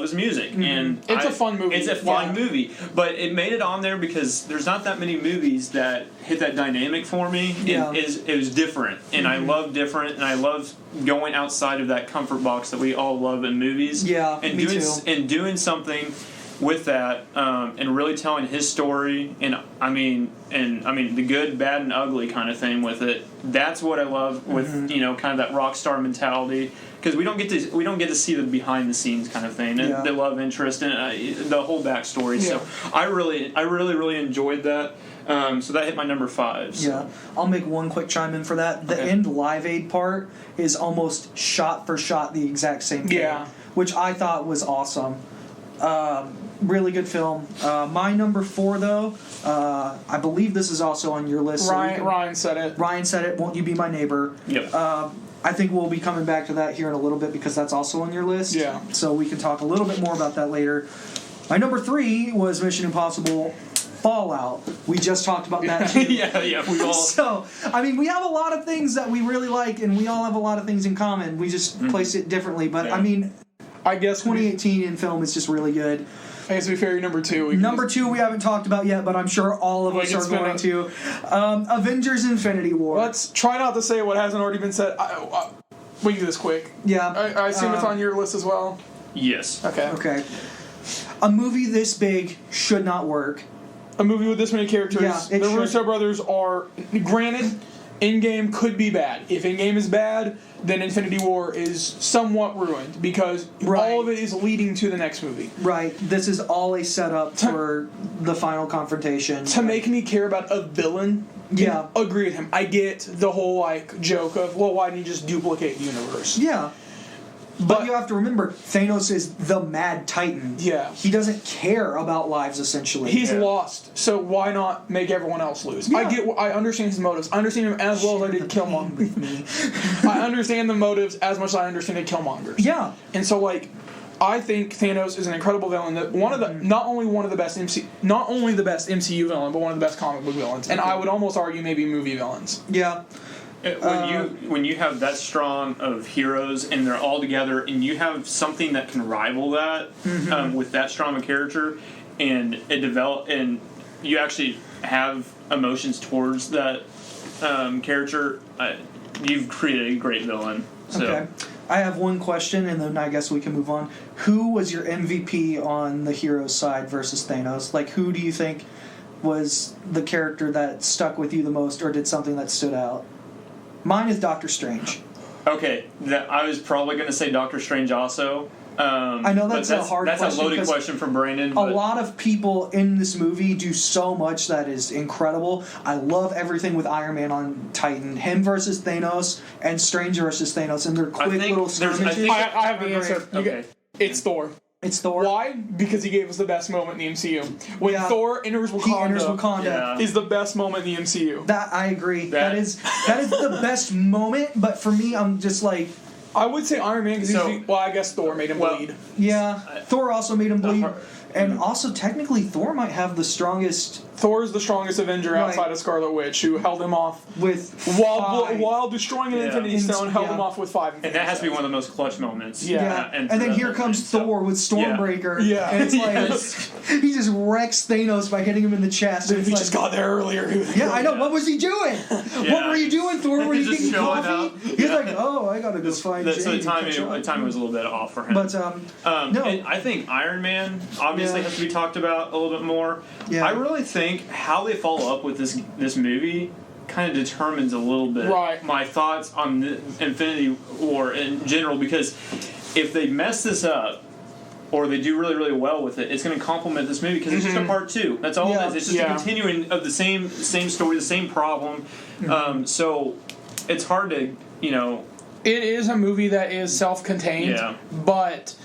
his music, and It's a fun movie. It's a fun Yeah. movie, but it made it on there because there's not that many movies that hit that dynamic for me. Yeah. It was different, and I love different, and I love going outside of that comfort box that we all love in movies. Yeah, and me doing too. and doing something with that, and really telling his story, and I mean the good, bad, and ugly kind of thing with it. That's what I love with kind of that rock star mentality. Because we don't get to see the behind the scenes kind of thing, and the love interest and the whole backstory. Yeah. So I really enjoyed that. So that hit my number 5. So. Yeah, I'll make one quick chime in for that. The end Live Aid part is almost shot for shot the exact same thing, which I thought was awesome. Really good film. My number 4, though, I believe this is also on your list. Ryan said it. Ryan said it. Won't You Be My Neighbor? Yep. I think we'll be coming back to that here in a little bit because that's also on your list. Yeah. So we can talk a little bit more about that later. My number 3 was Mission Impossible Fallout. We just talked about that too. yeah, we all. So, I mean, we have a lot of things that we really like, and we all have a lot of things in common. We just place it differently. But, I mean, I guess 2018 in film is just really good. I guess to be fair, you're number 2. Number 2 we haven't talked about yet, but I'm sure all of us are going to. Avengers Infinity War. Let's try not to say what hasn't already been said. We can do this quick. Yeah. I assume it's on your list as well? Yes. Okay. A movie this big should not work. A movie with this many characters. Yeah, the Russo brothers are, granted, in-game could be bad. If in-game is bad, then Infinity War is somewhat ruined because all of it is leading to the next movie. Right. This is all a setup for the final confrontation. To make me care about a villain, yeah, agree with him. I get the whole joke of, well, why didn't you just duplicate the universe? Yeah. But you have to remember, Thanos is the Mad Titan. Yeah. He doesn't care about lives, essentially. He's lost, so why not make everyone else lose? Yeah. I understand his motives. I understand him as well as I did Killmonger. I understand the motives as much as I understand Killmonger. Yeah. And so, I think Thanos is an incredible villain. That not only the best MCU villain, but one of the best comic book villains. And I would almost argue maybe movie villains. Yeah. When you have that strong of heroes and they're all together and you have something that can rival that with that strong of a character and and you actually have emotions towards that character, you've created a great villain. So. Okay. I have one question, and then I guess we can move on. Who was your MVP on the hero's side versus Thanos? Who do you think was the character that stuck with you the most or did something that stood out? Mine is Doctor Strange. Okay, I was probably going to say Doctor Strange also. I know that's a hard question. That's a loaded question for Brandon. A lot of people in this movie do so much that is incredible. I love everything with Iron Man on Titan. Him versus Thanos and Strange versus Thanos and their quick little skirmishes. I have the answer. Okay. It's Thor. It's Thor. Why? Because he gave us the best moment in the MCU. When Thor enters Wakanda, is the best moment in the MCU. That I agree. That is the best moment. But for me, I'm just I would say Iron Man because I guess Thor made him bleed. Yeah, Thor also made him bleed. And also, technically, Thor might have the strongest... Thor is the strongest Avenger outside of Scarlet Witch, who held him off with while destroying an Infinity Stone, held him off with 5 Infinity And that has to be one of the most clutch moments. Yeah. And then here comes Thor with Stormbreaker. Yeah. And it's he just wrecks Thanos by hitting him in the chest. If he just got there earlier. I know. What was he doing? What were you doing, Thor? Were you getting coffee? He's like, I gotta go find Jane. So the timing was a little bit off for him. But, no. And I think Iron Man obviously has to be talked about a little bit more. Yeah. I really think how they follow up with this movie kind of determines a little bit my thoughts on the Infinity War in general, because if they mess this up or they do really, really well with it, it's going to complement this movie because it's just a part 2. That's all it is. It's just a continuing of the same story, the same problem. So it's hard to, It is a movie that is self-contained, but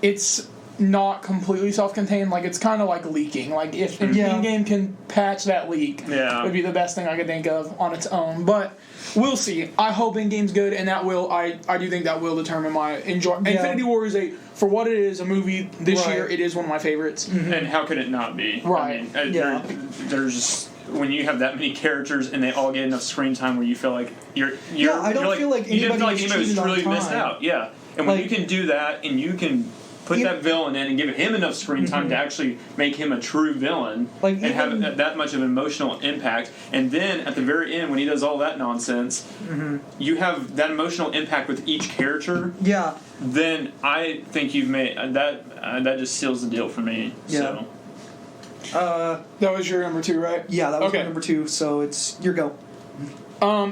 it's not completely self-contained. It's kind of like leaking. If in-game can patch that leak, it would be the best thing I could think of on its own. But we'll see. I hope in-game's good, and that will. I do think that will determine my enjoyment. Yeah. Infinity War is for what it is, a movie this year. It is one of my favorites. Mm-hmm. And how could it not be? Right. I mean, there's just. When you have that many characters and they all get enough screen time where you feel like I don't feel like anybody was really missed out. Yeah. And when you can do that and you can put that villain in and give him enough screen time to actually make him a true villain and have that much of an emotional impact. And then at the very end, when he does all that nonsense, you have that emotional impact with each character. Yeah. Then I think you've made that just seals the deal for me. Yeah. So. That was your number 2, right? Yeah, that was my number 2. So it's your go.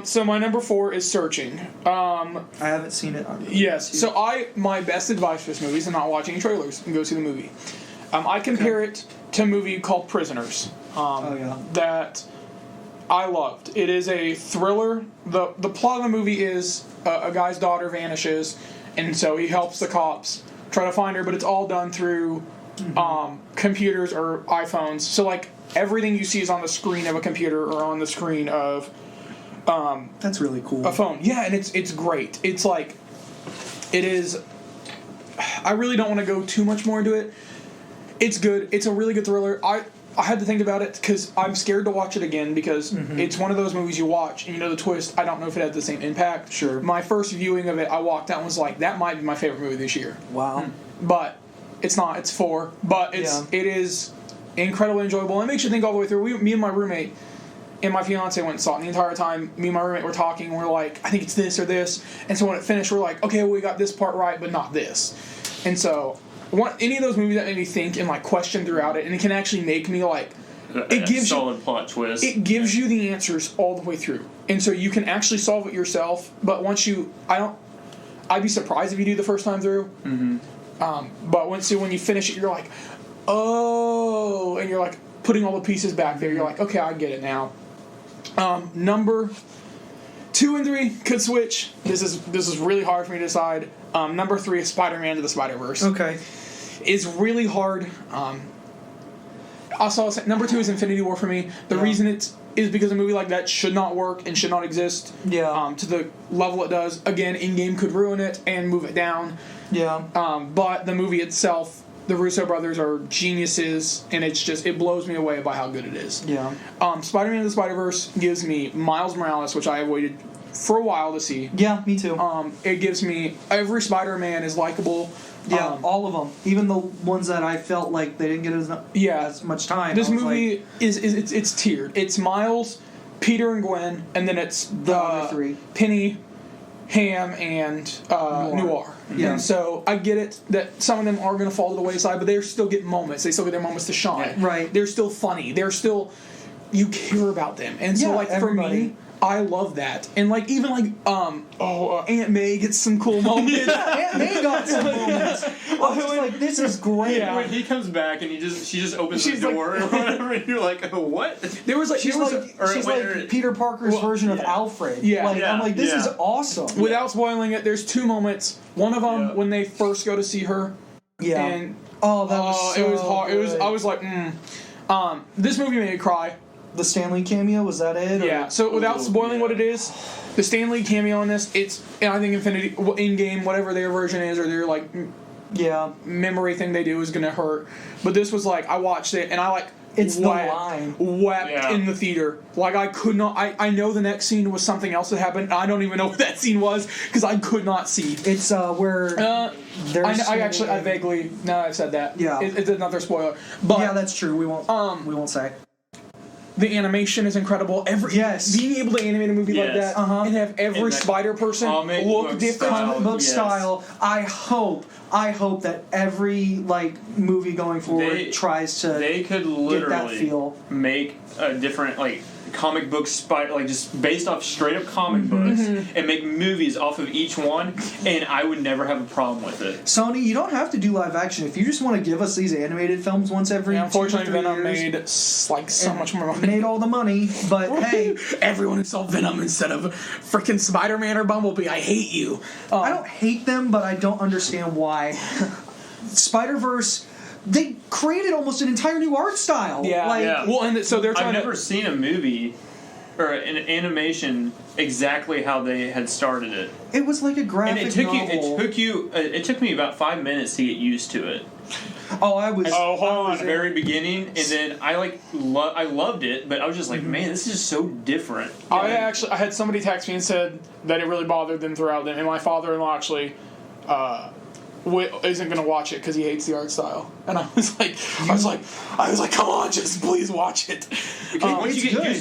So my number 4 is Searching. I haven't seen it. Yes. So my best advice for this movie is to not watch any trailers and go see the movie. I compare it to a movie called Prisoners. That I loved. It is a thriller. The plot of the movie is a guy's daughter vanishes, and so he helps the cops try to find her, but it's all done through computers or iPhones. So everything you see is on the screen of a computer or on the screen of that's really cool. A phone. Yeah, and it's great. It's it is. I really don't want to go too much more into it. It's good. It's a really good thriller. I had to think about it because I'm scared to watch it again because it's one of those movies you watch and you know the twist. I don't know if it had the same impact. Sure. My first viewing of it, I walked out and was like, that might be my favorite movie this year. Wow. But It's not. It's 4, but it is incredibly enjoyable. It makes you think all the way through. Me and my roommate and my fiance went and saw it. And the entire time, me and my roommate were talking. We're like, I think it's this or this. And so when it finished, we're like, okay, well, we got this part right, but not this. And so, any of those movies that made me think and like question throughout it, and it can actually make me like, it gives solid plot twist. It gives you the answers all the way through, and so you can actually solve it yourself. But once I'd be surprised if you do the first time through. But when you finish it, you're like, oh, and you're like putting all the pieces back there. You're like, okay, I get it now. Number 2 and 3 could switch. This is really hard for me to decide. Number 3 is Spider-Man to the Spider-Verse. Okay. It's really hard. Also, number 2 is Infinity War for me. The reason is because a movie like that should not work and should not exist. Yeah. To the level it does. Again, in-game could ruin it and move it down. Yeah. But the movie itself, the Russo brothers are geniuses, and it blows me away by how good it is. Yeah. Spider-Man to the Spider-Verse gives me Miles Morales, which I have waited for a while to see. Yeah, me too. It gives me every Spider-Man is likable. Yeah, all of them, even the ones that I felt like they didn't get as much time. This movie it's tiered. It's Miles, Peter and Gwen, and then it's the other 3: Penny, Ham, and Noir. Yeah. And so I get it that some of them are going to fall to the wayside, but they still get moments. They still get their moments to shine. Yeah. Right. They're still funny. They're still, you care about them. And so like everybody. for me, I love that. And like even like Aunt May gets some cool moments. Aunt May got some moments. I was just like, this is great. Yeah. When he comes back and she just opens the door or whatever, and you're like, oh, what? There was like she's like Peter Parker's version of Alfred. Yeah. I'm like, this is awesome. Without spoiling it, there's 2 moments. One of them when they first go to see her. Yeah. And that was so it was hard. good. I was like, this movie made me cry. The Stan Lee cameo, was that it? Yeah. So without spoiling what it is, the Stan Lee cameo in this, and I think Infinity in-game, whatever their version is, or their like memory thing they do is gonna hurt. But this was like, I watched it and I like wept in the theater. Like I could not. I know the next scene was something else that happened. And I don't even know what that scene was because I could not see. It's where I vaguely now that I've said that. Yeah. It's another spoiler. But yeah, that's true. We won't say. The animation is incredible. Being able to animate a movie like that and have every spider person look different. Comic book style. I hope that every movie going forward tries to they could literally get that feel. Make a different comic book spider just based off straight up comic books and make movies off of each one, and I would never have a problem with it. Sony, you don't have to do live action if you just want to give us these animated films once every. Yeah, unfortunately, 2 or 3 Venom years. made so much more money. Made all the money, but hey, everyone who saw Venom instead of freaking Spider-Man or Bumblebee, I hate you. I don't hate them, but I don't understand why. Spider-Verse. They created almost an entire new art style. Yeah. Well, and so they're trying. I've never seen a movie or an animation exactly how they had started it. It was like a graphic novel. It took me about 5 minutes to get used to it. I At the very beginning, and then I loved it, but I was just like, man, this is just so different. I had somebody text me and said that it really bothered them throughout them, and my father-in-law actually isn't going to watch it because he hates the art style. And I was like, come on, just please watch it. Once you get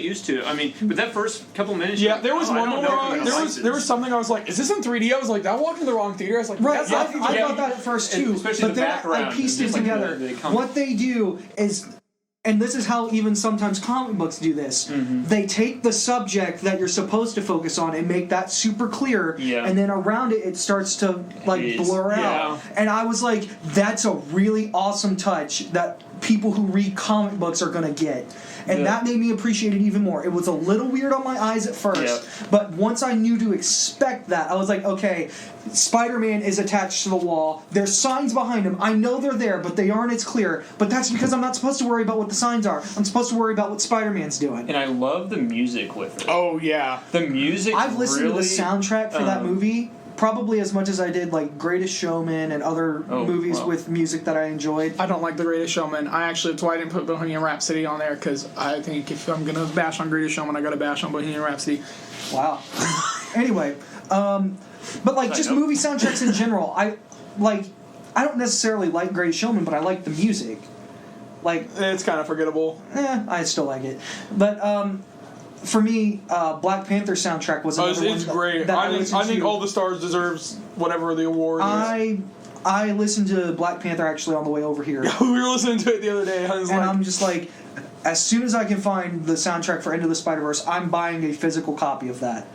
used to it, I mean, but that first couple minutes, there was one moment there was something I was like, is this in 3D? I was like, did I walk into the wrong theater? I was like, right, I thought that at first too, especially but then I pieced it together. What they do is. And this is how even sometimes comic books do this. Mm-hmm. They take the subject that you're supposed to focus on and make that super clear, and then around it starts to blur out. And I was like, that's a really awesome touch that people who read comic books are going to get. And that made me appreciate it even more. It was a little weird on my eyes at first, but once I knew to expect that, I was like, okay, Spider-Man is attached to the wall. There's signs behind him. I know they're there, but they aren't as clear. But that's because I'm not supposed to worry about what the signs are. I'm supposed to worry about what Spider-Man's doing. And I love the music with it. Oh, yeah. The music I've listened to the soundtrack for that movie probably as much as I did Greatest Showman and other movies with music that I enjoyed. I don't like The Greatest Showman. That's why I didn't put Bohemian Rhapsody on there, because I think if I'm going to bash on Greatest Showman, I got to bash on Bohemian Rhapsody. Wow. Anyway, but just movie soundtracks in general, I I don't necessarily like Greatest Showman, but I like the music. Like, it's kind of forgettable. I still like it. But for me, Black Panther soundtrack was another one. It's great. That I think All the Stars deserves whatever the award is. I listened to Black Panther actually on the way over here. We were listening to it the other day. I'm just like, as soon as I can find the soundtrack for Into the Spider-Verse, I'm buying a physical copy of that.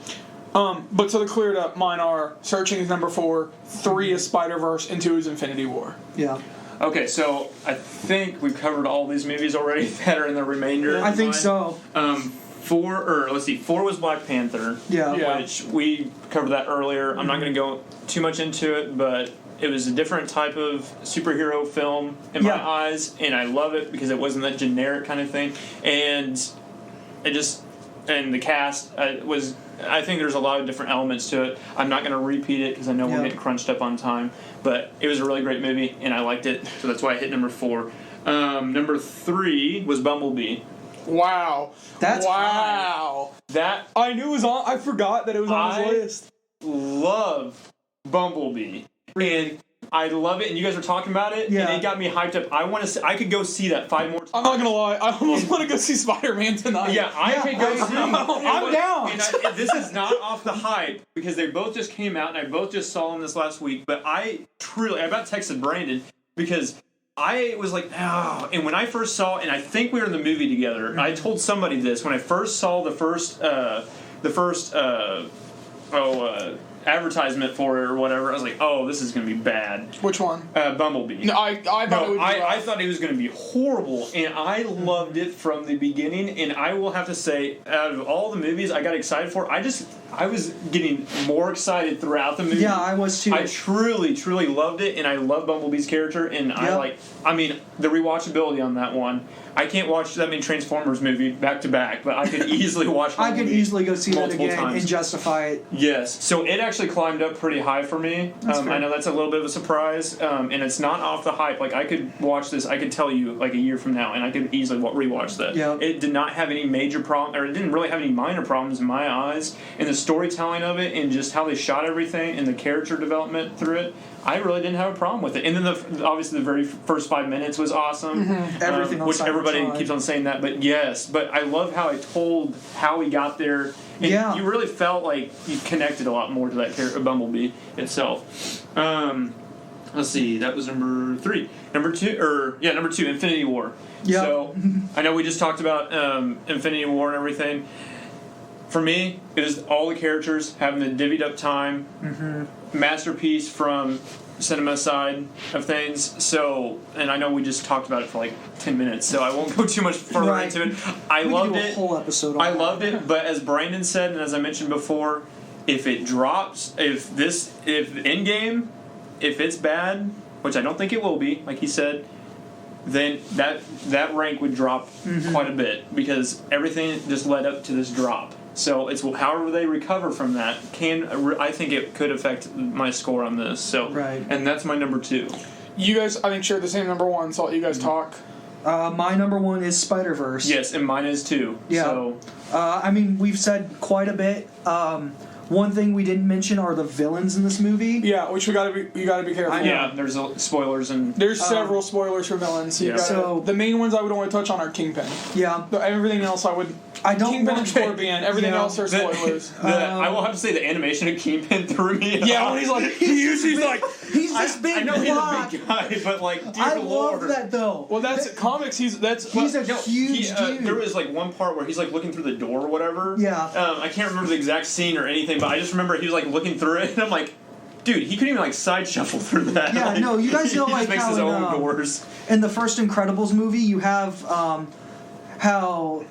But so to clear it up, mine are Searching is number 4, 3 is Spider-Verse, and 2 is Infinity War. Yeah. Okay, so I think we've covered all these movies already that are in the remainder. I think so. 4 was Black Panther. Yeah. Which we covered that earlier. I'm not going to go too much into it, but it was a different type of superhero film in my eyes, and I love it because it wasn't that generic kind of thing. And the cast was. I think there's a lot of different elements to it. I'm not going to repeat it because I know we're getting crunched up on time, but it was a really great movie, and I liked it, so that's why I hit number 4. Number 3 was Bumblebee. Wow. That's wow. high. That I knew it was on. I forgot that it was on his list. Love Bumblebee, and I love it. And you guys were talking about it, and it got me hyped up. I want to. I could go see that 5 more times. I'm not gonna lie. I almost want to go see Spider-Man tonight. Yeah, I could go see. I'm down. And this is not off the hype because they both just came out, and I both just saw them this last week. But I about texted Brandon because I was like, oh. And when I first saw, and I think we were in the movie together. Mm-hmm. I told somebody this when I first saw the first advertisement for it or whatever. I was like, oh, this is going to be bad. Which one? Bumblebee. No, I thought it would be I thought it was going to be horrible, and I loved it from the beginning. And I will have to say, out of all the movies I got excited for, I was getting more excited throughout the movie. Yeah, I was too. I truly, truly loved it, and I love Bumblebee's character, and the rewatchability on that one. I can't watch that many Transformers movie back to back, but I could easily watch I could easily go see that again times. and justify it. Yes. So it actually climbed up pretty high for me. I know that's a little bit of a surprise, and it's not off the hype. Like, I could watch this, I could tell you, like, a year from now, and I could easily rewatch that. Yeah. It did not have any major problem, or it didn't really have any minor problems in my eyes. And the storytelling of it, and just how they shot everything, and the character development through it, I really didn't have a problem with it. And then obviously the very first 5 minutes was awesome. Mm-hmm. Everything on which everybody keeps on saying that, but yes. But I love how it told how he got there. And you really felt like you connected a lot more to that character, Bumblebee itself. Let's see, that was number 3. Number 2, Infinity War. Yeah. So I know we just talked about Infinity War and everything. For me, it is all the characters having the divvied up time. Mm-hmm. Masterpiece from cinema side of things. So, and I know we just talked about it for like 10 minutes, so I won't go too much further into it. I loved it. Whole episode. I loved it, but as Brandon said, and as I mentioned before, if it drops, if Endgame, if it's bad, which I don't think it will be, like he said, then that rank would drop quite a bit because everything just led up to this drop. So it's however they recover from that I think it could affect my score on this. So and that's my number 2. You guys, I think, share the same number 1. So I'll let you guys talk. My number 1 is Spider-Verse. Yes, and mine is 2. Yeah. So. I mean, we've said quite a bit. One thing we didn't mention are the villains in this movie. Yeah, which you gotta be careful. Yeah, there's spoilers and there's several spoilers for villains. So the main ones I would want to touch on are Kingpin. Yeah. But everything else I don't Kingpin and Scorpion. Everything else are spoilers. I will have to say the animation of Kingpin threw me. Yeah, when he's like he's this big. I know he's a big guy, but like, dear Lord. love that though. Well, that's comics. He's a huge dude. There was like one part where he's like looking through the door or whatever. Yeah. I can't remember the exact scene or anything, but I just remember he was like looking through it, and I'm like, dude, he couldn't even like side shuffle through that. Yeah, like, no, you guys know he like just makes how his own doors. In the first Incredibles movie, you have how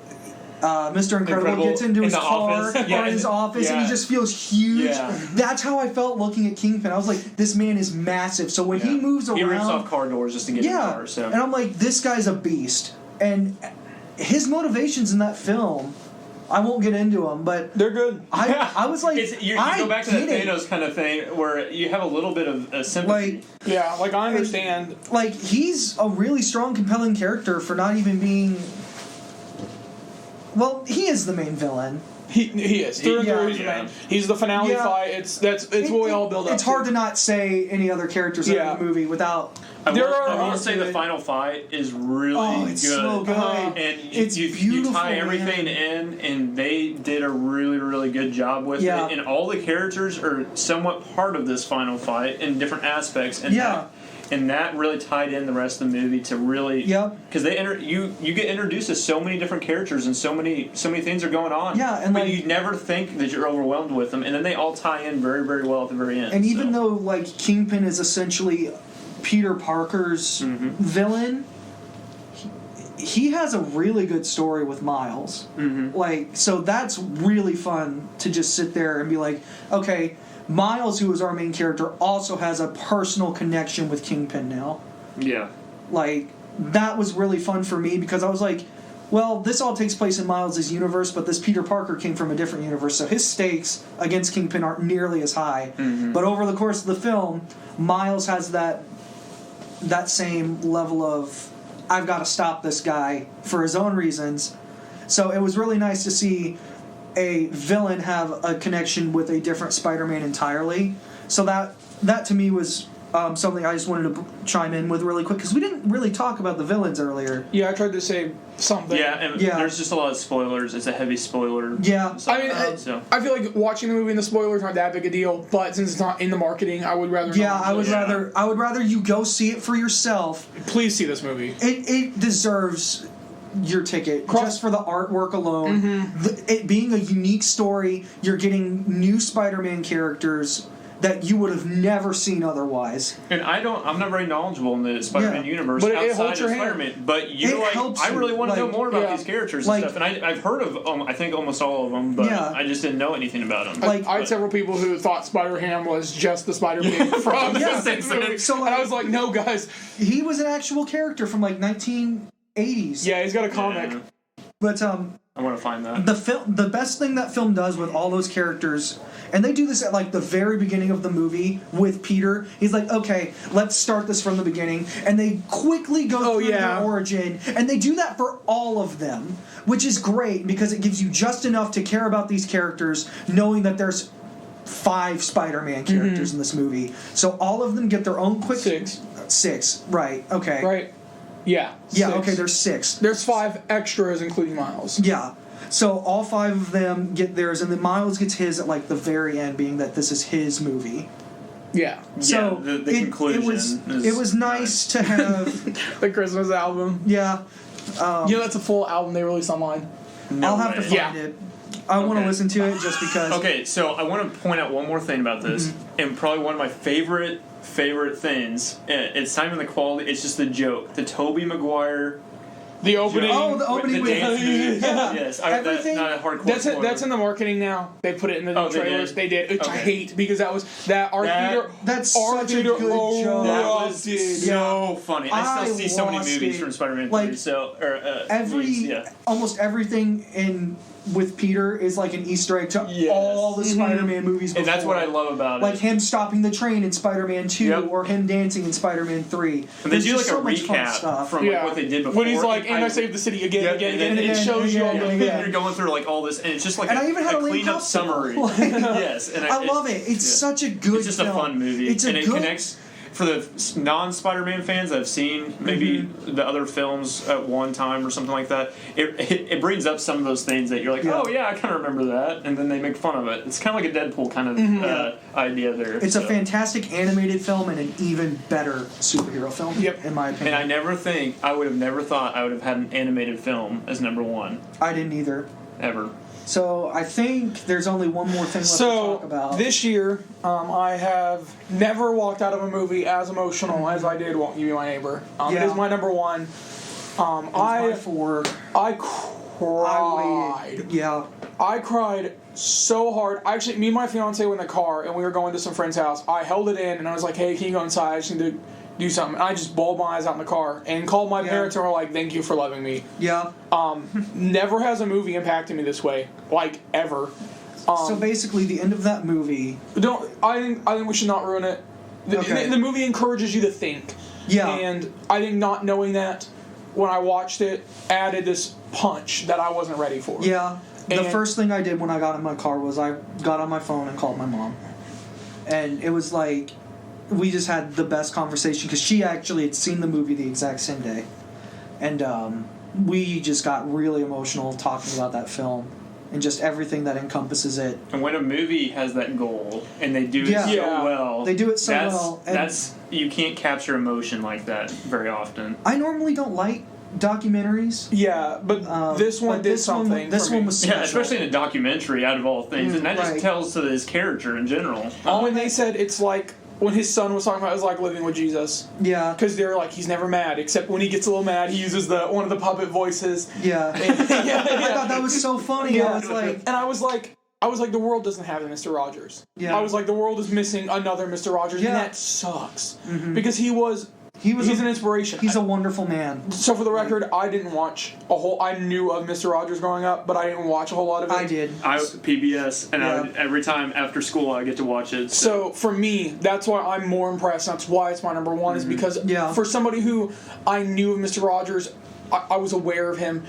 Mr. Incredible gets into his car or his office, and he just feels huge. Yeah. That's how I felt looking at Kingpin. I was like, this man is massive. So when he moves around, he rips off car doors just to get in the car. So. And I'm like, this guy's a beast. And his motivations in that film, I won't get into them, but they're good. I was like, you go back to that Thanos kind of thing where you have a little bit of sympathy. Like I understand. Like, he's a really strong, compelling character for not even being. Well, he is the main villain. He is. Through and through, he's the Yeah. main. He's the finale fight. It's what we all build up It's hard to not say any other characters in the movie without. I will say the final fight is really it's good. so good. And It's you beautiful, tie everything man. in, and they did a really, really good job with it. And all the characters are somewhat part of this final fight in different aspects. And that really tied in the rest of the movie to really, because you get introduced to so many different characters and so many things are going on. And but you never think that you're overwhelmed with them, and then they all tie in very, very well at the very end. And even though like Kingpin is essentially Peter Parker's villain, he has a really good story with Miles. Like, so that's really fun to just sit there and be like, okay, Miles, who is our main character, also has a personal connection with Kingpin now. Yeah. Like, that was really fun for me because I was like, well, this all takes place in Miles' universe, but this Peter Parker came from a different universe, so his stakes against Kingpin aren't nearly as high. But over the course of the film, Miles has that same level of, I've got to stop this guy for his own reasons. So it was really nice to see a villain have a connection with a different Spider-Man entirely. So that to me was something I just wanted to chime in with really quick, because we didn't really talk about the villains earlier. Yeah, I tried to say something. Yeah, and there's just a lot of spoilers. It's a heavy spoiler. Yeah. I mean, I feel like watching the movie and the spoilers aren't that big a deal, but since it's not in the marketing, I would rather I would rather you go see it for yourself. Please see this movie. It deserves your ticket just for the artwork alone. It being a unique story, you're getting new Spider-Man characters that you would have never seen otherwise. And I'm not very knowledgeable in the Spider-Man universe but outside of Spider-Man. But I really want to know more about these characters and stuff. And I've heard of I think almost all of them, but I just didn't know anything about them. I had several people who thought Spider-Ham was just the Spider-Man from the movie. So, and I was like, no, guys. He was an actual character from like 1980s. Yeah, he's got a comic. But I want to find that. The best thing that film does with all those characters, and they do this at like the very beginning of the movie with Peter. He's like, okay, let's start this from the beginning, and they quickly go through their origin, and they do that for all of them, which is great because it gives you just enough to care about these characters, knowing that there's 5 Spider-Man characters in this movie. So all of them get their own quick 6, right? Okay, right. Yeah. Yeah, 6. okay, there's 6. There's 5 extras, including Miles. Yeah. So all 5 of them get theirs, and then Miles gets his at like the very end, being that this is his movie. Yeah. So the conclusion. It was nice to have the Christmas album. Yeah. That's a full album they released online. I'll have to find it. I want to listen to it just because. Okay, so I want to point out one more thing about this, and probably one of my favorite things. It's not even the quality; it's just the joke. The Tobey Maguire. The opening. Oh, the opening with yes, everything. Not a hardcore. That's in the marketing now. They put it in the trailers. They did, which I hate because that was our theater. That's our such theater. a good joke. That was so funny. I still see so many movies from Spider-Man 3. Like, So almost everything in with Peter is like an Easter egg to all the Spider-Man movies before. And that's what I love about it. Like him stopping the train in Spider-Man 2 or him dancing in Spider-Man 3. And they do like a recap from what they did before. When he's like, and I saved the city again. It shows you all the You're going through like all this, and it's just like I even had a cleanup summary. Yes. And I love it. It's such a good It's just a fun movie. It connects... For the non-Spider-Man fans that have seen maybe the other films at one time or something like that, it brings up some of those things that you're like, oh yeah, I kind of remember that, and then they make fun of it. It's kind of like a Deadpool kind of idea there. It's a fantastic animated film and an even better superhero film, in my opinion. And I would have never thought I would have had an animated film as number 1. I didn't either. Ever. So I think there's only one more thing left to talk about. This year, I have never walked out of a movie as emotional as I did Won't You Be My Neighbor. It is my number 1. I cried. I cried so hard. Actually, me and my fiance were in the car, and we were going to some friend's house. I held it in, and I was like, hey, can you go inside? I just need to do something. And I just bawled my eyes out in the car and called my parents and were like, thank you for loving me. Yeah. Never has a movie impacted me this way, like, ever. So basically, the end of that movie... I think we should not ruin it. The movie encourages you to think. Yeah. And I think not knowing that when I watched it added this punch that I wasn't ready for. Yeah. The first thing I did when I got in my car was I got on my phone and called my mom. And it was like, we just had the best conversation because she actually had seen the movie the exact same day. And we just got really emotional talking about that film and just everything that encompasses it. And when a movie has that goal and they do it so well, they do it so well. And that's you can't capture emotion like that very often. I normally don't like documentaries. Yeah, but this one did something. This one was special. Yeah, especially in a documentary out of all things, and that just tells to his character in general. When they said it's like when his son was talking about it was like living with Jesus. Yeah, because they're like he's never mad except when he gets a little mad he uses one of the puppet voices. Yeah, I thought that was so funny. Yeah. I was like, the world doesn't have a Mr. Rogers. Yeah. I was like, the world is missing another Mr. Rogers, and that sucks because he's an inspiration. He's a wonderful man. So for the record, I didn't watch I knew of Mr. Rogers growing up, but I didn't watch a whole lot of it. I did. PBS, and every time after school I get to watch it. So for me, that's why I'm more impressed. That's why it's my number one, is because for somebody who I knew of Mr. Rogers, I was aware of him,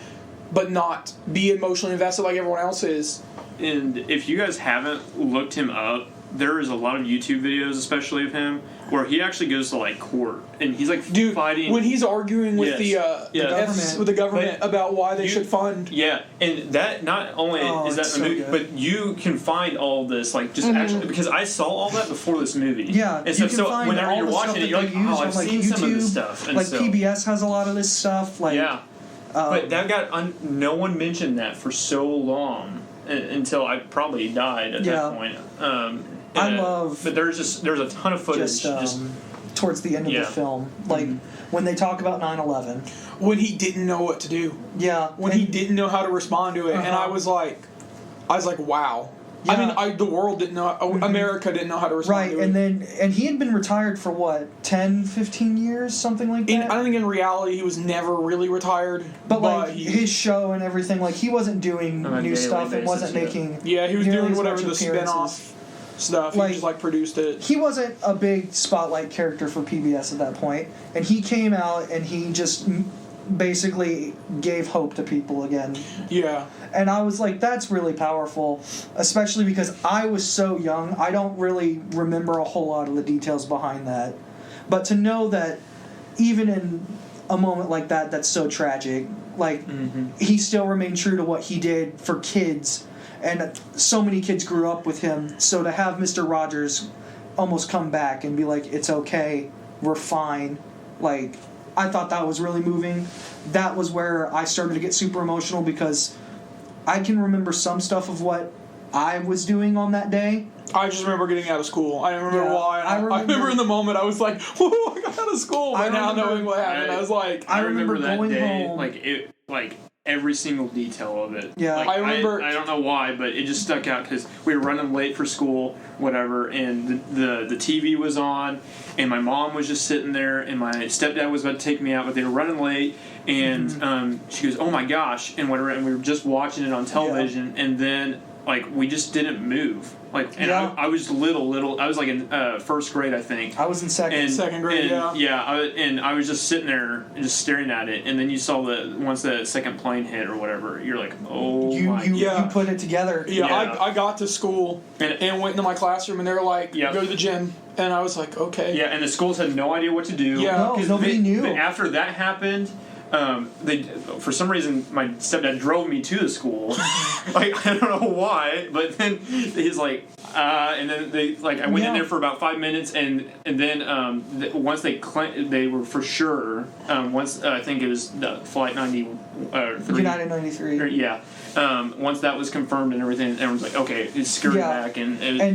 but not be emotionally invested like everyone else is. And if you guys haven't looked him up, there is a lot of YouTube videos, especially of him, where he actually goes to like court and he's like fighting when he's arguing with the government about why they should fund. Yeah, and that not only is that in the movie, but you can find all this like just actually because I saw all that before this movie. Yeah, and so whenever you're watching it, you're like, oh, I've seen some of this stuff. And like PBS has a lot of this stuff. Like but that got no one mentioned that for so long until I probably died at that point. But there's a ton of footage just towards the end of the film, like when they talk about 9/11, when he didn't know what to do. Yeah, when he didn't know how to respond to it, and I was like, wow. Yeah. I mean, the world didn't know. America didn't know how to respond to it. Right, and he had been retired for what, 10, 15 years, something like that. I think in reality he was never really retired. But like his show and everything, like he wasn't doing new stuff and wasn't making. Yeah, he was doing whatever the spin-off stuff. He just produced it. He wasn't a big spotlight character for PBS at that point, and he came out and he just basically gave hope to people again. Yeah. And I was like, that's really powerful, especially because I was so young. I don't really remember a whole lot of the details behind that. But to know that even in a moment like that that's so tragic, like he still remained true to what he did for kids, and so many kids grew up with him. So to have Mr. Rogers almost come back and be like, it's okay, we're fine, like, I thought that was really moving. That was where I started to get super emotional because I can remember some stuff of what I was doing on that day. I just remember getting out of school. I don't remember why. I remember in the moment I was like, whoa, I got out of school. But now knowing what happened, I was like... I remember that going day, home. Like every single detail of it. Yeah. Like, I remember... I don't know why, but it just stuck out because we were running late for school, whatever, and the TV was on, and my mom was just sitting there, and my stepdad was about to take me out, but they were running late, and she goes, oh my gosh, and whatever, and we were just watching it on television, and then, like, we just didn't move. Like, and I was little. I was like in first grade, I think. I was in second grade. And I was just sitting there, just staring at it. And then you saw once the second plane hit or whatever, you're like, oh my! You put it together. Yeah, I got to school and went into my classroom, and they were like, go to the gym, and I was like, okay. Yeah, and the schools had no idea what to do. Yeah, nobody knew. After that happened. They, for some reason, my stepdad drove me to the school. Like, I don't know why, but then he's like, and then they, like, I went in there for about 5 minutes, and then once they were for sure, once I think it was the Flight 93. United 93. Once that was confirmed and everything, everyone's like, okay, it's scurry back,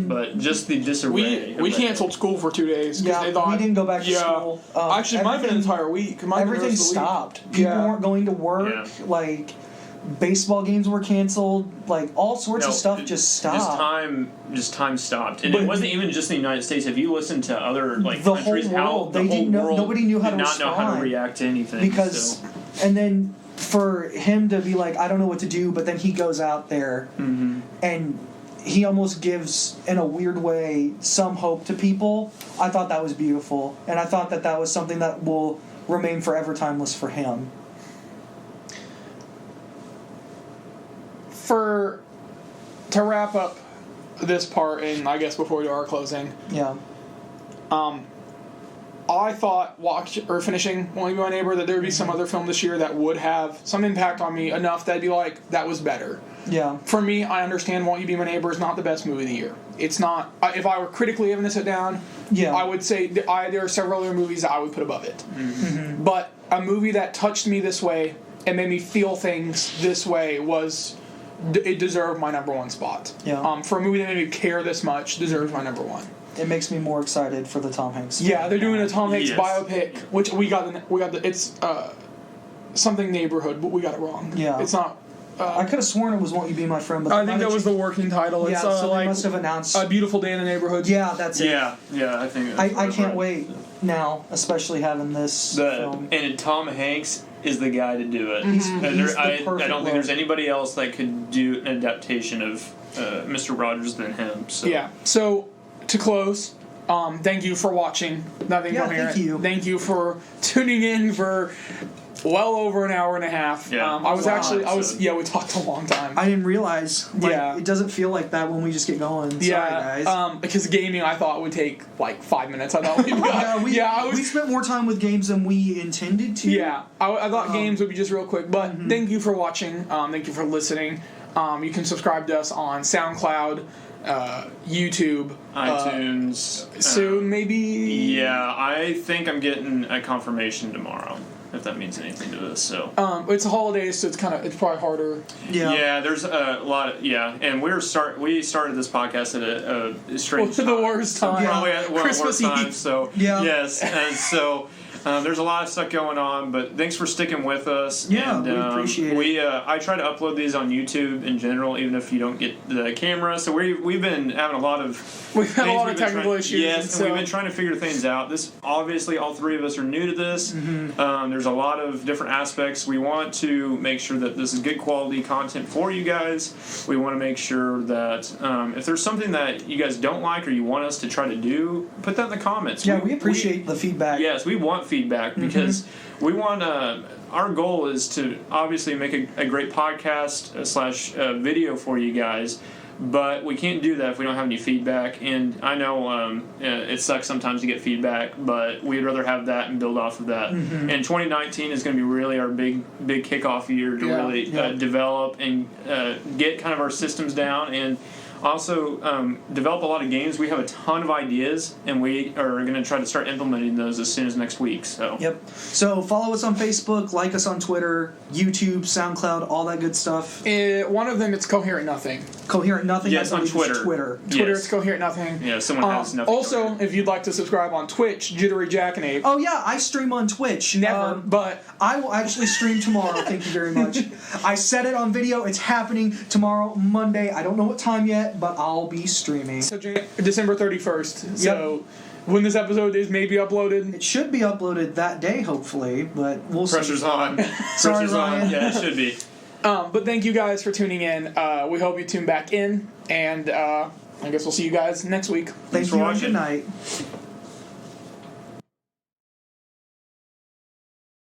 but just the disarray. We canceled school for 2 days. Yeah, they thought, we didn't go back to school. Actually, it might have been an entire week. Everything stopped. People weren't going to work. Yeah. Like, baseball games were canceled. Like, all sorts of stuff just stopped. Just time stopped. And it wasn't even just the United States. If you listen to other countries, whole world, nobody knew how to respond. Did not know how to react to anything. Because, and then for him to be like, I don't know what to do, but then he goes out there and he almost gives, in a weird way, some hope to people. I thought that was beautiful. And I thought that was something that will remain forever timeless for him. to wrap up this part, and I guess before we do our closing, Yeah. I thought finishing Won't You Be My Neighbor that there would be some other film this year that would have some impact on me enough that I'd be like, that was better. Yeah. For me, I understand Won't You Be My Neighbor is not the best movie of the year. It's not. If I were critically having to sit down, Yeah. I would say there are several other movies that I would put above it. Mm-hmm. But a movie that touched me this way and made me feel things this way it deserved my number one spot. Yeah. For a movie that made me care this much, deserves my number one. It makes me more excited for the Tom Hanks. Yeah, they're doing a Tom Hanks Yes. biopic, which we got it's something neighborhood, but we got it wrong. Yeah. It's not. I could have sworn it was Won't You Be My Friend, but I think that was the working title. Yeah, It's so they like must have announced. A Beautiful Day in the Neighborhood. Yeah, that's it. Yeah, I think. That's I what can't read. wait now, especially having this film. And Tom Hanks is the guy to do it. He's And the I perfect don't think role. there's anybody else that could do an adaptation of Mr. Rogers than him. So. Yeah. So to close, thank you for watching Nothing Yeah, Coherent. thank you. Thank you for tuning in for well over an hour and a half. Yeah. We talked a long time. I didn't realize. Yeah. It doesn't feel like that when we just get going. Sorry, guys. Because gaming I thought would take like 5 minutes. I thought we spent more time with games than we intended to. Yeah, I thought games would be just real quick, but thank you for watching. Thank you for listening. You can subscribe to us on SoundCloud, YouTube, iTunes. soon maybe. Yeah, I think I'm getting a confirmation tomorrow, if that means anything to this. So. It's a holiday, so it's probably harder. Yeah. There's a lot. And we started this podcast at a strange The time. worst time. Probably at one of the Christmas worst Eve. times. So Yeah. yes, and so. There's a lot of stuff going on, but thanks for sticking with us. Yeah, and, we appreciate it. I try to upload these on YouTube in general, even if you don't get the camera. So we've been having a lot of We've had a things lot we've of been technical trying- issues. Yes, and and we've been trying to figure things out. This obviously all three of us are new to this. There's a lot of different aspects. We want to make sure that this is good quality content for you guys. We want to make sure that if there's something that you guys don't like or you want us to try to do, put that in the comments. Yeah, we appreciate the feedback. Yes, we want feedback because we want our goal is to obviously make a great podcast slash video for you guys, but we can't do that if we don't have any feedback. And I know it sucks sometimes to get feedback, but we'd rather have that and build off of that. And 2019 is going to be really our big kickoff year to really develop and get kind of our systems down and also develop a lot of games. We have a ton of ideas, and we are going to try to start implementing those as soon as next week. So Yep. So follow us on Facebook, like us on Twitter, YouTube, SoundCloud, all that good stuff. One of them, it's Coherent Nothing. Coherent Nothing. Yes, I on believe, is Twitter. Twitter. Twitter, Yes. it's Coherent Nothing. Yeah, someone has nothing. Also, if you'd like to subscribe on Twitch, Jittery Jackanape. Oh yeah, I stream on Twitch. Never, but I will actually stream tomorrow. Thank you very much. I said it on video. It's happening tomorrow, Monday. I don't know what time yet, but I'll be streaming. so December 31st. So when this episode is maybe uploaded, It should be uploaded that day, hopefully, but we'll pressure's see. on. Sorry, Pressure's Ryan. on. Yeah, it should be. but thank you guys for tuning in. We hope you tune back in, and I guess we'll see you guys next week. Thank for you and watching. good night.